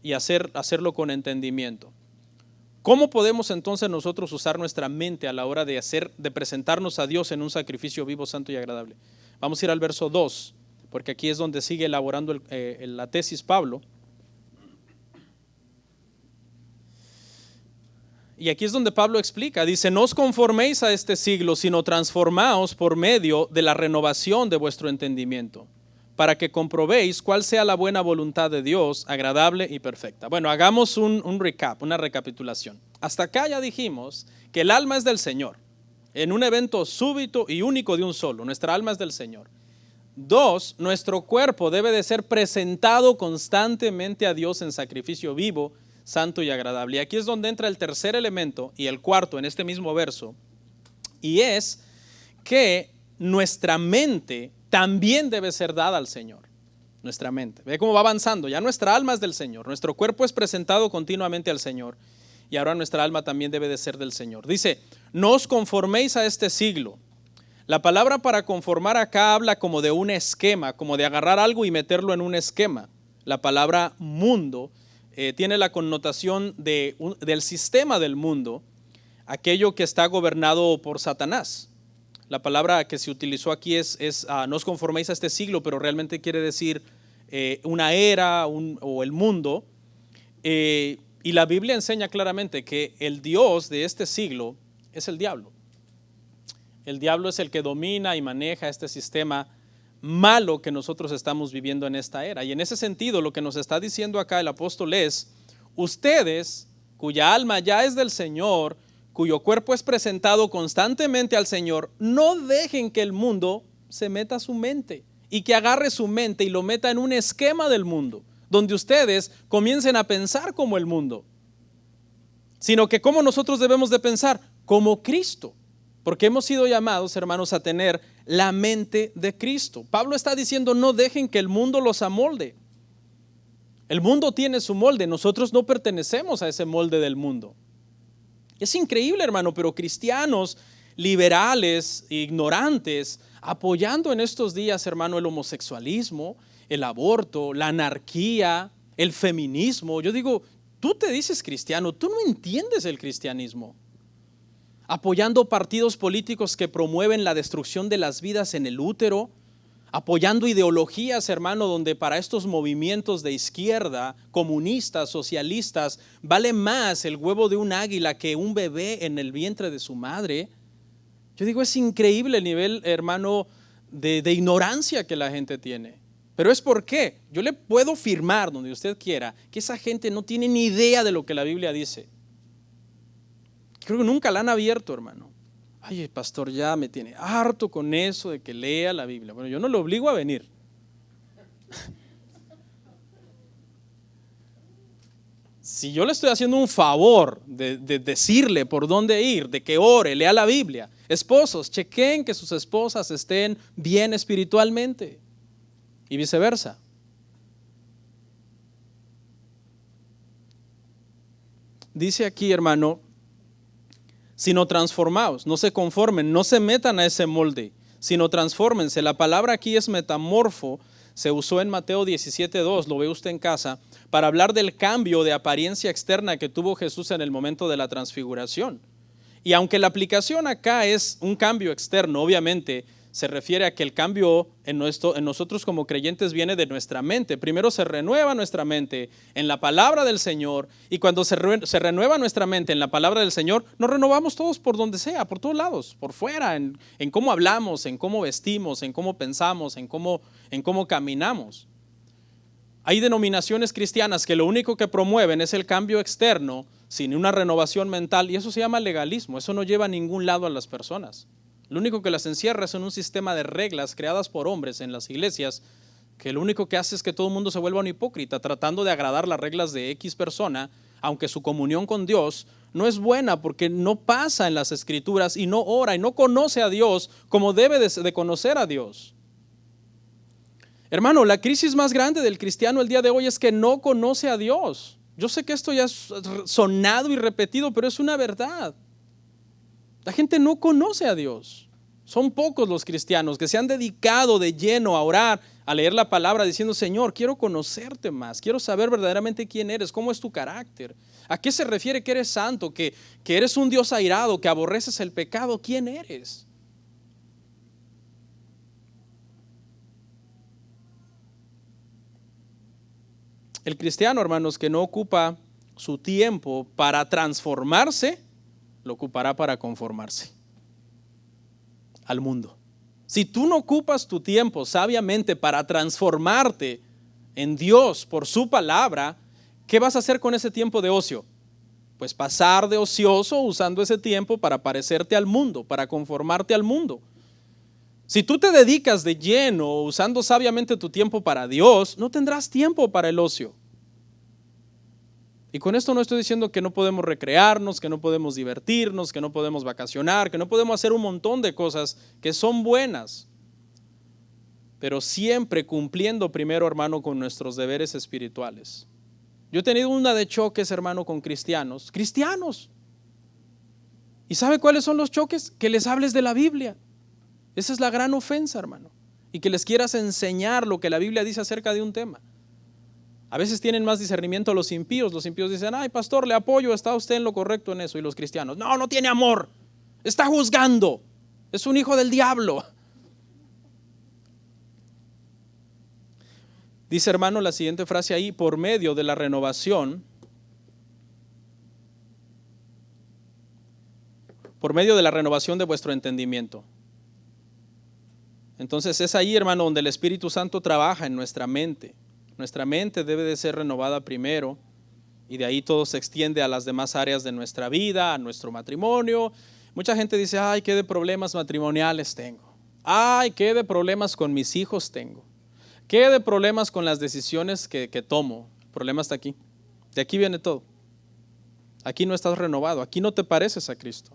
y hacerlo con entendimiento. ¿Cómo podemos entonces nosotros usar nuestra mente a la hora de presentarnos a Dios en un sacrificio vivo, santo y agradable? Vamos a ir al verso 2, porque aquí es donde sigue elaborando la tesis Pablo. Y aquí es donde Pablo explica, dice, no os conforméis a este siglo, sino transformaos por medio de la renovación de vuestro entendimiento, para que comprobéis cuál sea la buena voluntad de Dios, agradable y perfecta. Bueno, hagamos un recap, una recapitulación. Hasta acá ya dijimos que el alma es del Señor, en un evento súbito y único de un solo. Nuestra alma es del Señor. 2, nuestro cuerpo debe de ser presentado constantemente a Dios en sacrificio vivo, santo y agradable. Y aquí es donde entra el tercer elemento y el cuarto en este mismo verso, y es que nuestra mente también debe ser dada al Señor. Nuestra mente. Ve cómo va avanzando. Ya nuestra alma es del Señor. Nuestro cuerpo es presentado continuamente al Señor. Y ahora nuestra alma también debe de ser del Señor. Dice, no os conforméis a este siglo. La palabra para conformar acá habla como de un esquema, como de agarrar algo y meterlo en un esquema. La palabra mundo tiene la connotación del sistema del mundo, aquello que está gobernado por Satanás. La palabra que se utilizó aquí es no os conforméis a este siglo, pero realmente quiere decir una era o el mundo. Y la Biblia enseña claramente que el Dios de este siglo es el diablo. El diablo es el que domina y maneja este sistema malo que nosotros estamos viviendo en esta era. Y en ese sentido, lo que nos está diciendo acá el apóstol es, ustedes, cuya alma ya es del Señor, cuyo cuerpo es presentado constantemente al Señor, no dejen que el mundo se meta a su mente y que agarre su mente y lo meta en un esquema del mundo, donde ustedes comiencen a pensar como el mundo, sino que como nosotros debemos de pensar, como Cristo, porque hemos sido llamados, hermanos, a tener la mente de Cristo. Pablo está diciendo, no dejen que el mundo los amolde. El mundo tiene su molde, nosotros no pertenecemos a ese molde del mundo. Es increíble, hermano, pero cristianos liberales, ignorantes, apoyando en estos días, hermano, el homosexualismo, el aborto, la anarquía, el feminismo. Yo digo, tú te dices cristiano, tú no entiendes el cristianismo. Apoyando partidos políticos que promueven la destrucción de las vidas en el útero, apoyando ideologías, hermano, donde para estos movimientos de izquierda, comunistas, socialistas, vale más el huevo de un águila que un bebé en el vientre de su madre. Yo digo, es increíble el nivel, hermano, de ignorancia que la gente tiene. Pero es porque yo le puedo firmar donde usted quiera que esa gente no tiene ni idea de lo que la Biblia dice. Creo que nunca la han abierto, hermano. Ay, el pastor ya me tiene harto con eso de que lea la Biblia. Bueno, yo no lo obligo a venir. Si yo le estoy haciendo un favor de decirle por dónde ir, de que ore, lea la Biblia. Esposos, chequen que sus esposas estén bien espiritualmente y viceversa. Dice aquí, hermano, sino transformaos, no se conformen, no se metan a ese molde, sino transfórmense. La palabra aquí es metamorfo, se usó en Mateo 17:2, lo ve usted en casa, para hablar del cambio de apariencia externa que tuvo Jesús en el momento de la transfiguración. Y aunque la aplicación acá es un cambio externo, obviamente se refiere a que el cambio en nosotros como creyentes viene de nuestra mente. Primero se renueva nuestra mente en la palabra del Señor, y cuando se renueva nuestra mente en la palabra del Señor, nos renovamos todos por donde sea, por todos lados, por fuera, en cómo hablamos, en cómo vestimos, en cómo pensamos, en cómo caminamos. Hay denominaciones cristianas que lo único que promueven es el cambio externo sin una renovación mental, y eso se llama legalismo. Eso no lleva a ningún lado a las personas. Lo único que las encierra es en un sistema de reglas creadas por hombres en las iglesias, que lo único que hace es que todo el mundo se vuelva un hipócrita, tratando de agradar las reglas de X persona, aunque su comunión con Dios no es buena, porque no pasa en las escrituras y no ora y no conoce a Dios como debe de conocer a Dios. Hermano, la crisis más grande del cristiano el día de hoy es que no conoce a Dios. Yo sé que esto ya es sonado y repetido, pero es una verdad. La gente no conoce a Dios. Son pocos los cristianos que se han dedicado de lleno a orar, a leer la palabra diciendo, Señor, quiero conocerte más, quiero saber verdaderamente quién eres, cómo es tu carácter, a qué se refiere que eres santo, que eres un Dios airado, que aborreces el pecado, ¿quién eres? El cristiano, hermanos, que no ocupa su tiempo para transformarse, lo ocupará para conformarse al mundo. Si tú no ocupas tu tiempo sabiamente para transformarte en Dios por su palabra, ¿qué vas a hacer con ese tiempo de ocio? Pues pasar de ocioso usando ese tiempo para parecerte al mundo, para conformarte al mundo. Si tú te dedicas de lleno usando sabiamente tu tiempo para Dios, no tendrás tiempo para el ocio. Y con esto no estoy diciendo que no podemos recrearnos, que no podemos divertirnos, que no podemos vacacionar, que no podemos hacer un montón de cosas que son buenas, pero siempre cumpliendo primero, hermano, con nuestros deberes espirituales. Yo he tenido una de choques, hermano, con cristianos. ¿Y sabe cuáles son los choques? Que les hables de la Biblia. Esa es la gran ofensa, hermano. Y que les quieras enseñar lo que la Biblia dice acerca de un tema. A veces tienen más discernimiento los impíos. Los impíos dicen, ay, pastor, le apoyo, está usted en lo correcto en eso. Y los cristianos, no tiene amor, está juzgando, es un hijo del diablo. Dice, hermano, la siguiente frase ahí, por medio de la renovación de vuestro entendimiento. Entonces es ahí, hermano, donde el Espíritu Santo trabaja en nuestra mente. Nuestra mente debe de ser renovada primero y de ahí todo se extiende a las demás áreas de nuestra vida, a nuestro matrimonio. Mucha gente dice, ay, qué de problemas matrimoniales tengo. Ay, qué de problemas con mis hijos tengo. Qué de problemas con las decisiones que tomo. El problema está aquí. De aquí viene todo. Aquí no estás renovado, aquí no te pareces a Cristo.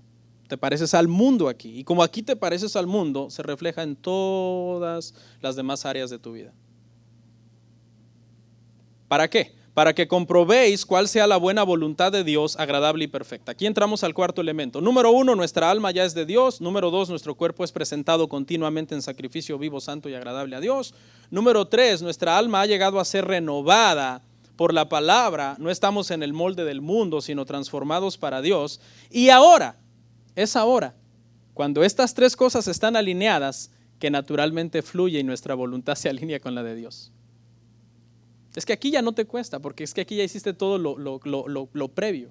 Te pareces al mundo aquí. Y como aquí te pareces al mundo, se refleja en todas las demás áreas de tu vida. ¿Para qué? Para que comprobéis cuál sea la buena voluntad de Dios, agradable y perfecta. Aquí entramos al cuarto elemento. Número 1, nuestra alma ya es de Dios. Número 2, nuestro cuerpo es presentado continuamente en sacrificio vivo, santo y agradable a Dios. Número 3, nuestra alma ha llegado a ser renovada por la palabra. No estamos en el molde del mundo, sino transformados para Dios. Y ahora, es ahora, cuando estas tres cosas están alineadas, que naturalmente fluye y nuestra voluntad se alinea con la de Dios. Es que aquí ya no te cuesta, porque es que aquí ya hiciste todo lo previo.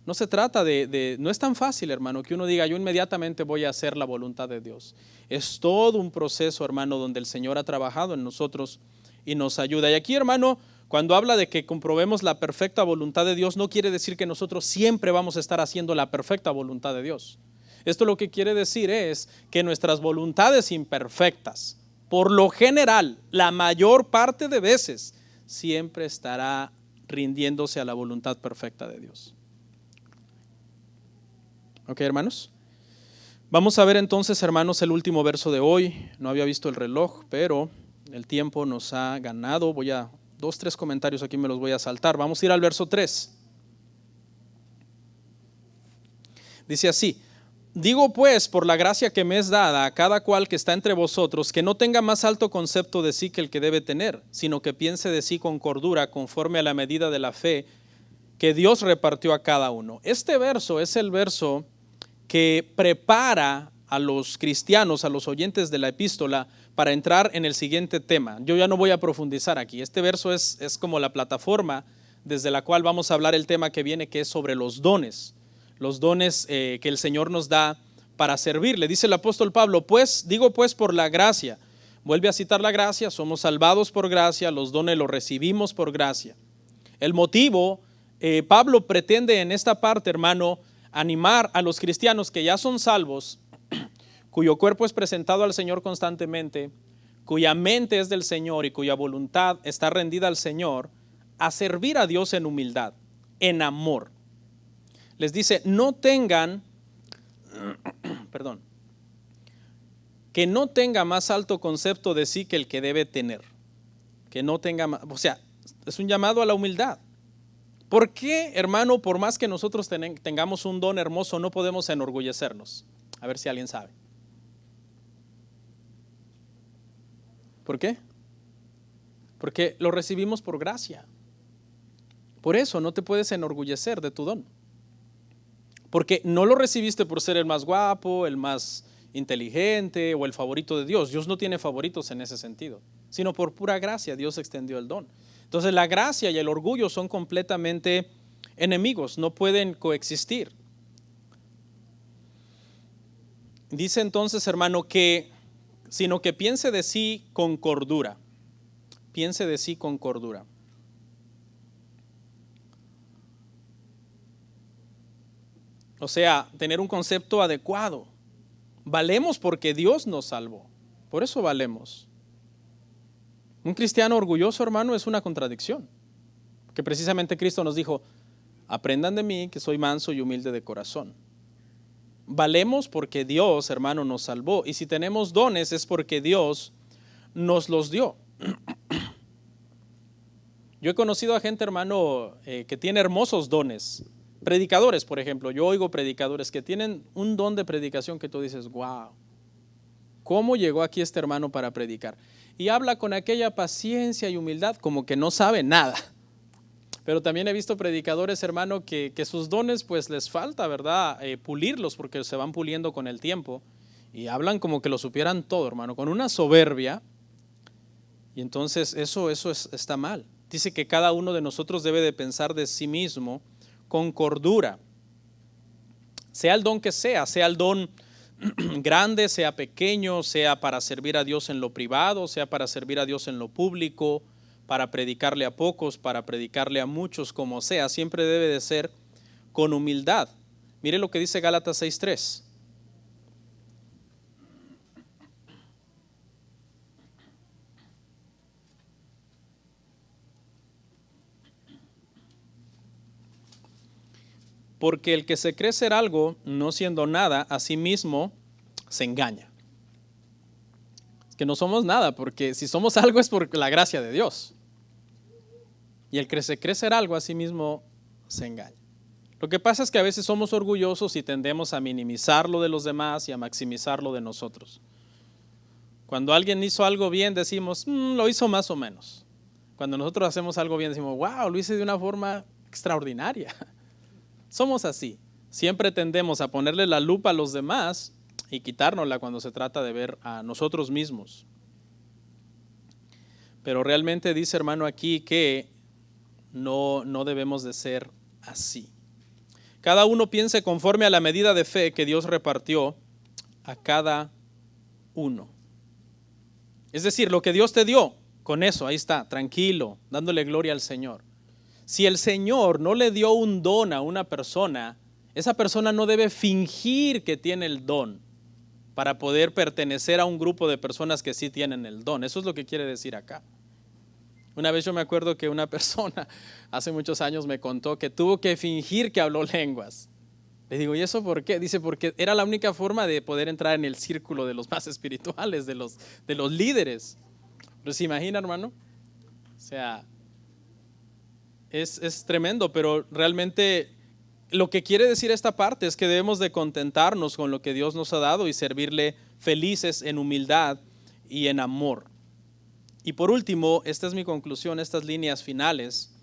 No se trata no es tan fácil, hermano, que uno diga, yo inmediatamente voy a hacer la voluntad de Dios. Es todo un proceso, hermano, donde el Señor ha trabajado en nosotros y nos ayuda. Y aquí, hermano, cuando habla de que comprobemos la perfecta voluntad de Dios, no quiere decir que nosotros siempre vamos a estar haciendo la perfecta voluntad de Dios. Esto lo que quiere decir es que nuestras voluntades imperfectas, por lo general, la mayor parte de veces, siempre estará rindiéndose a la voluntad perfecta de Dios. ¿Ok, hermanos? Vamos a ver entonces, hermanos, el último verso de hoy. No había visto el reloj, pero el tiempo nos ha ganado. 2-3 comentarios aquí me los voy a saltar. Vamos a ir al verso 3. Dice así: digo pues, por la gracia que me es dada a cada cual que está entre vosotros, que no tenga más alto concepto de sí que el que debe tener, sino que piense de sí con cordura, conforme a la medida de la fe que Dios repartió a cada uno. Este verso es el verso que prepara a los cristianos, a los oyentes de la epístola, para entrar en el siguiente tema. Yo ya no voy a profundizar aquí. Este verso es como la plataforma desde la cual vamos a hablar el tema que viene, que es sobre los dones que el Señor nos da para servir. Le dice el apóstol Pablo, digo por la gracia. Vuelve a citar la gracia, somos salvados por gracia, los dones los recibimos por gracia. El motivo, Pablo pretende en esta parte, hermano, animar a los cristianos que ya son salvos, cuyo cuerpo es presentado al Señor constantemente, cuya mente es del Señor y cuya voluntad está rendida al Señor, a servir a Dios en humildad, en amor. Les dice, que no tenga más alto concepto de sí que el que debe tener. Que no tenga más, es un llamado a la humildad. ¿Por qué, hermano, por más que nosotros tengamos un don hermoso, no podemos enorgullecernos? A ver si alguien sabe. ¿Por qué? Porque lo recibimos por gracia. Por eso no te puedes enorgullecer de tu don. Porque no lo recibiste por ser el más guapo, el más inteligente o el favorito de Dios. Dios no tiene favoritos en ese sentido, sino por pura gracia Dios extendió el don. Entonces la gracia y el orgullo son completamente enemigos, no pueden coexistir. Dice entonces, hermano, sino que piense de sí con cordura. Piense de sí con cordura. O sea, tener un concepto adecuado. Valemos porque Dios nos salvó. Por eso valemos. Un cristiano orgulloso, hermano, es una contradicción. Que precisamente Cristo nos dijo, aprendan de mí que soy manso y humilde de corazón. Valemos porque Dios, hermano, nos salvó. Y si tenemos dones es porque Dios nos los dio. Yo he conocido a gente, hermano, que tiene hermosos dones. Predicadores, por ejemplo. Yo oigo predicadores que tienen un don de predicación que tú dices, wow, ¿cómo llegó aquí este hermano para predicar? Y habla con aquella paciencia y humildad como que no sabe nada. Pero también he visto predicadores, hermano, que sus dones pues les falta, ¿verdad? Pulirlos porque se van puliendo con el tiempo. Y hablan como que lo supieran todo, hermano, con una soberbia. Y entonces eso está mal. Dice que cada uno de nosotros debe de pensar de sí mismo con cordura. Sea el don que sea el don grande, sea pequeño, sea para servir a Dios en lo privado, sea para servir a Dios en lo público, para predicarle a pocos, para predicarle a muchos, como sea, siempre debe de ser con humildad. Mire lo que dice Gálatas 6:3. Porque el que se cree ser algo, no siendo nada, a sí mismo se engaña. Es que no somos nada, porque si somos algo es por la gracia de Dios. Y el que se cree ser algo, a sí mismo se engaña. Lo que pasa es que a veces somos orgullosos y tendemos a minimizar lo de los demás y a maximizar lo de nosotros. Cuando alguien hizo algo bien, decimos, lo hizo más o menos. Cuando nosotros hacemos algo bien, decimos, wow, lo hice de una forma extraordinaria. Somos así. Siempre tendemos a ponerle la lupa a los demás y quitárnosla cuando se trata de ver a nosotros mismos. Pero realmente dice, hermano, aquí que no debemos de ser así. Cada uno piense conforme a la medida de fe que Dios repartió a cada uno. Es decir, lo que Dios te dio, con eso, ahí está, tranquilo, dándole gloria al Señor. Si el Señor no le dio un don a una persona, esa persona no debe fingir que tiene el don para poder pertenecer a un grupo de personas que sí tienen el don. Eso es lo que quiere decir acá. Una vez yo me acuerdo que una persona hace muchos años me contó que tuvo que fingir que habló lenguas. Le digo, ¿y eso por qué? Dice, porque era la única forma de poder entrar en el círculo de los más espirituales, de los líderes. Pero se imagina, hermano, o sea, es tremendo, pero realmente lo que quiere decir esta parte es que debemos de contentarnos con lo que Dios nos ha dado y servirle felices en humildad y en amor. Y por último, esta es mi conclusión, estas líneas finales,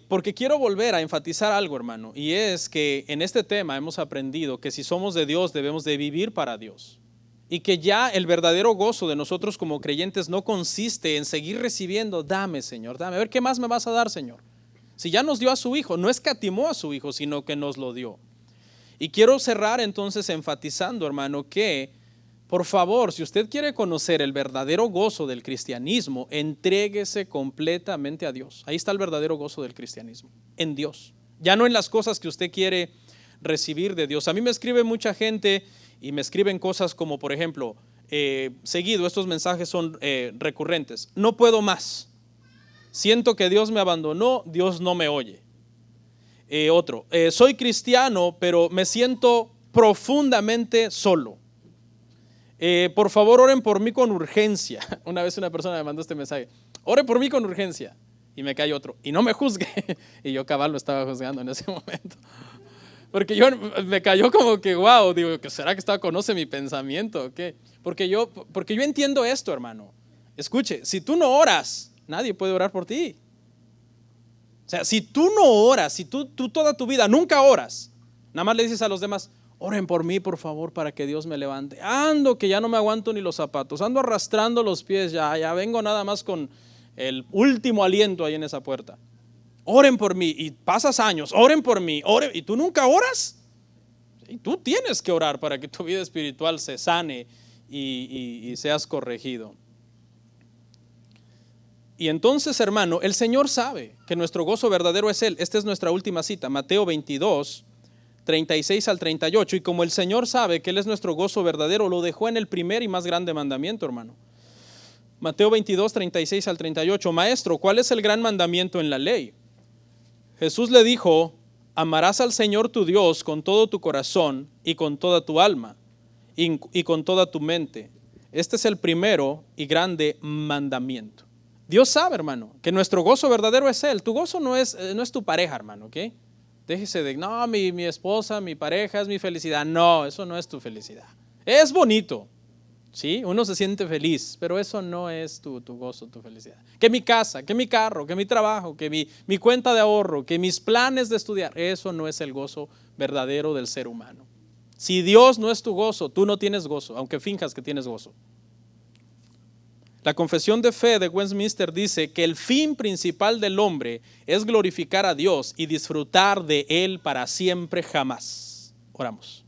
porque quiero volver a enfatizar algo, hermano, y es que en este tema hemos aprendido que si somos de Dios debemos de vivir para Dios. Y que ya el verdadero gozo de nosotros como creyentes no consiste en seguir recibiendo, dame Señor, dame, a ver qué más me vas a dar Señor. Si ya nos dio a su Hijo, no escatimó a su Hijo, sino que nos lo dio. Y quiero cerrar entonces enfatizando, hermano, que por favor, si usted quiere conocer el verdadero gozo del cristianismo, entréguese completamente a Dios. Ahí está el verdadero gozo del cristianismo, en Dios. Ya no en las cosas que usted quiere recibir de Dios. A mí me escribe mucha gente y me escriben cosas como, por ejemplo, seguido, estos mensajes son recurrentes. No puedo más. Siento que Dios me abandonó, Dios no me oye. Otro, soy cristiano, pero me siento profundamente solo. Por favor, oren por mí con urgencia. Una vez una persona me mandó este mensaje, ore por mí con urgencia. Y me cae otro, y no me juzgue. Y yo cabal lo estaba juzgando en ese momento. Porque me cayó como que, wow, digo, ¿será que conoce mi pensamiento o qué? Porque yo entiendo esto, hermano. Escuche, si tú no oras, nadie puede orar por ti. O sea, si tú no oras, si tú toda tu vida nunca oras, nada más le dices a los demás, oren por mí, por favor, para que Dios me levante. Ando que ya no me aguanto ni los zapatos, ando arrastrando los pies, ya vengo nada más con el último aliento ahí en esa puerta. Oren por mí, y pasas años, oren por mí, y tú nunca oras. Y tú tienes que orar para que tu vida espiritual se sane y seas corregido. Y entonces, hermano, el Señor sabe que nuestro gozo verdadero es Él. Esta es nuestra última cita, Mateo 22, 36 al 38. Y como el Señor sabe que Él es nuestro gozo verdadero, lo dejó en el primer y más grande mandamiento, hermano. Mateo 22, 36 al 38. Maestro, ¿cuál es el gran mandamiento en la ley? Jesús le dijo, amarás al Señor tu Dios con todo tu corazón y con toda tu alma y con toda tu mente. Este es el primero y grande mandamiento. Dios sabe, hermano, que nuestro gozo verdadero es Él. Tu gozo no es tu pareja, hermano, ¿ok? Déjese de, no, mi esposa, mi pareja es mi felicidad. No, eso no es tu felicidad. Es bonito, ¿sí? Uno se siente feliz, pero eso no es tu gozo, tu felicidad. Que mi casa, que mi carro, que mi trabajo, que mi cuenta de ahorro, que mis planes de estudiar, eso no es el gozo verdadero del ser humano. Si Dios no es tu gozo, tú no tienes gozo, aunque finjas que tienes gozo. La Confesión de Fe de Westminster dice que el fin principal del hombre es glorificar a Dios y disfrutar de Él para siempre jamás. Oramos.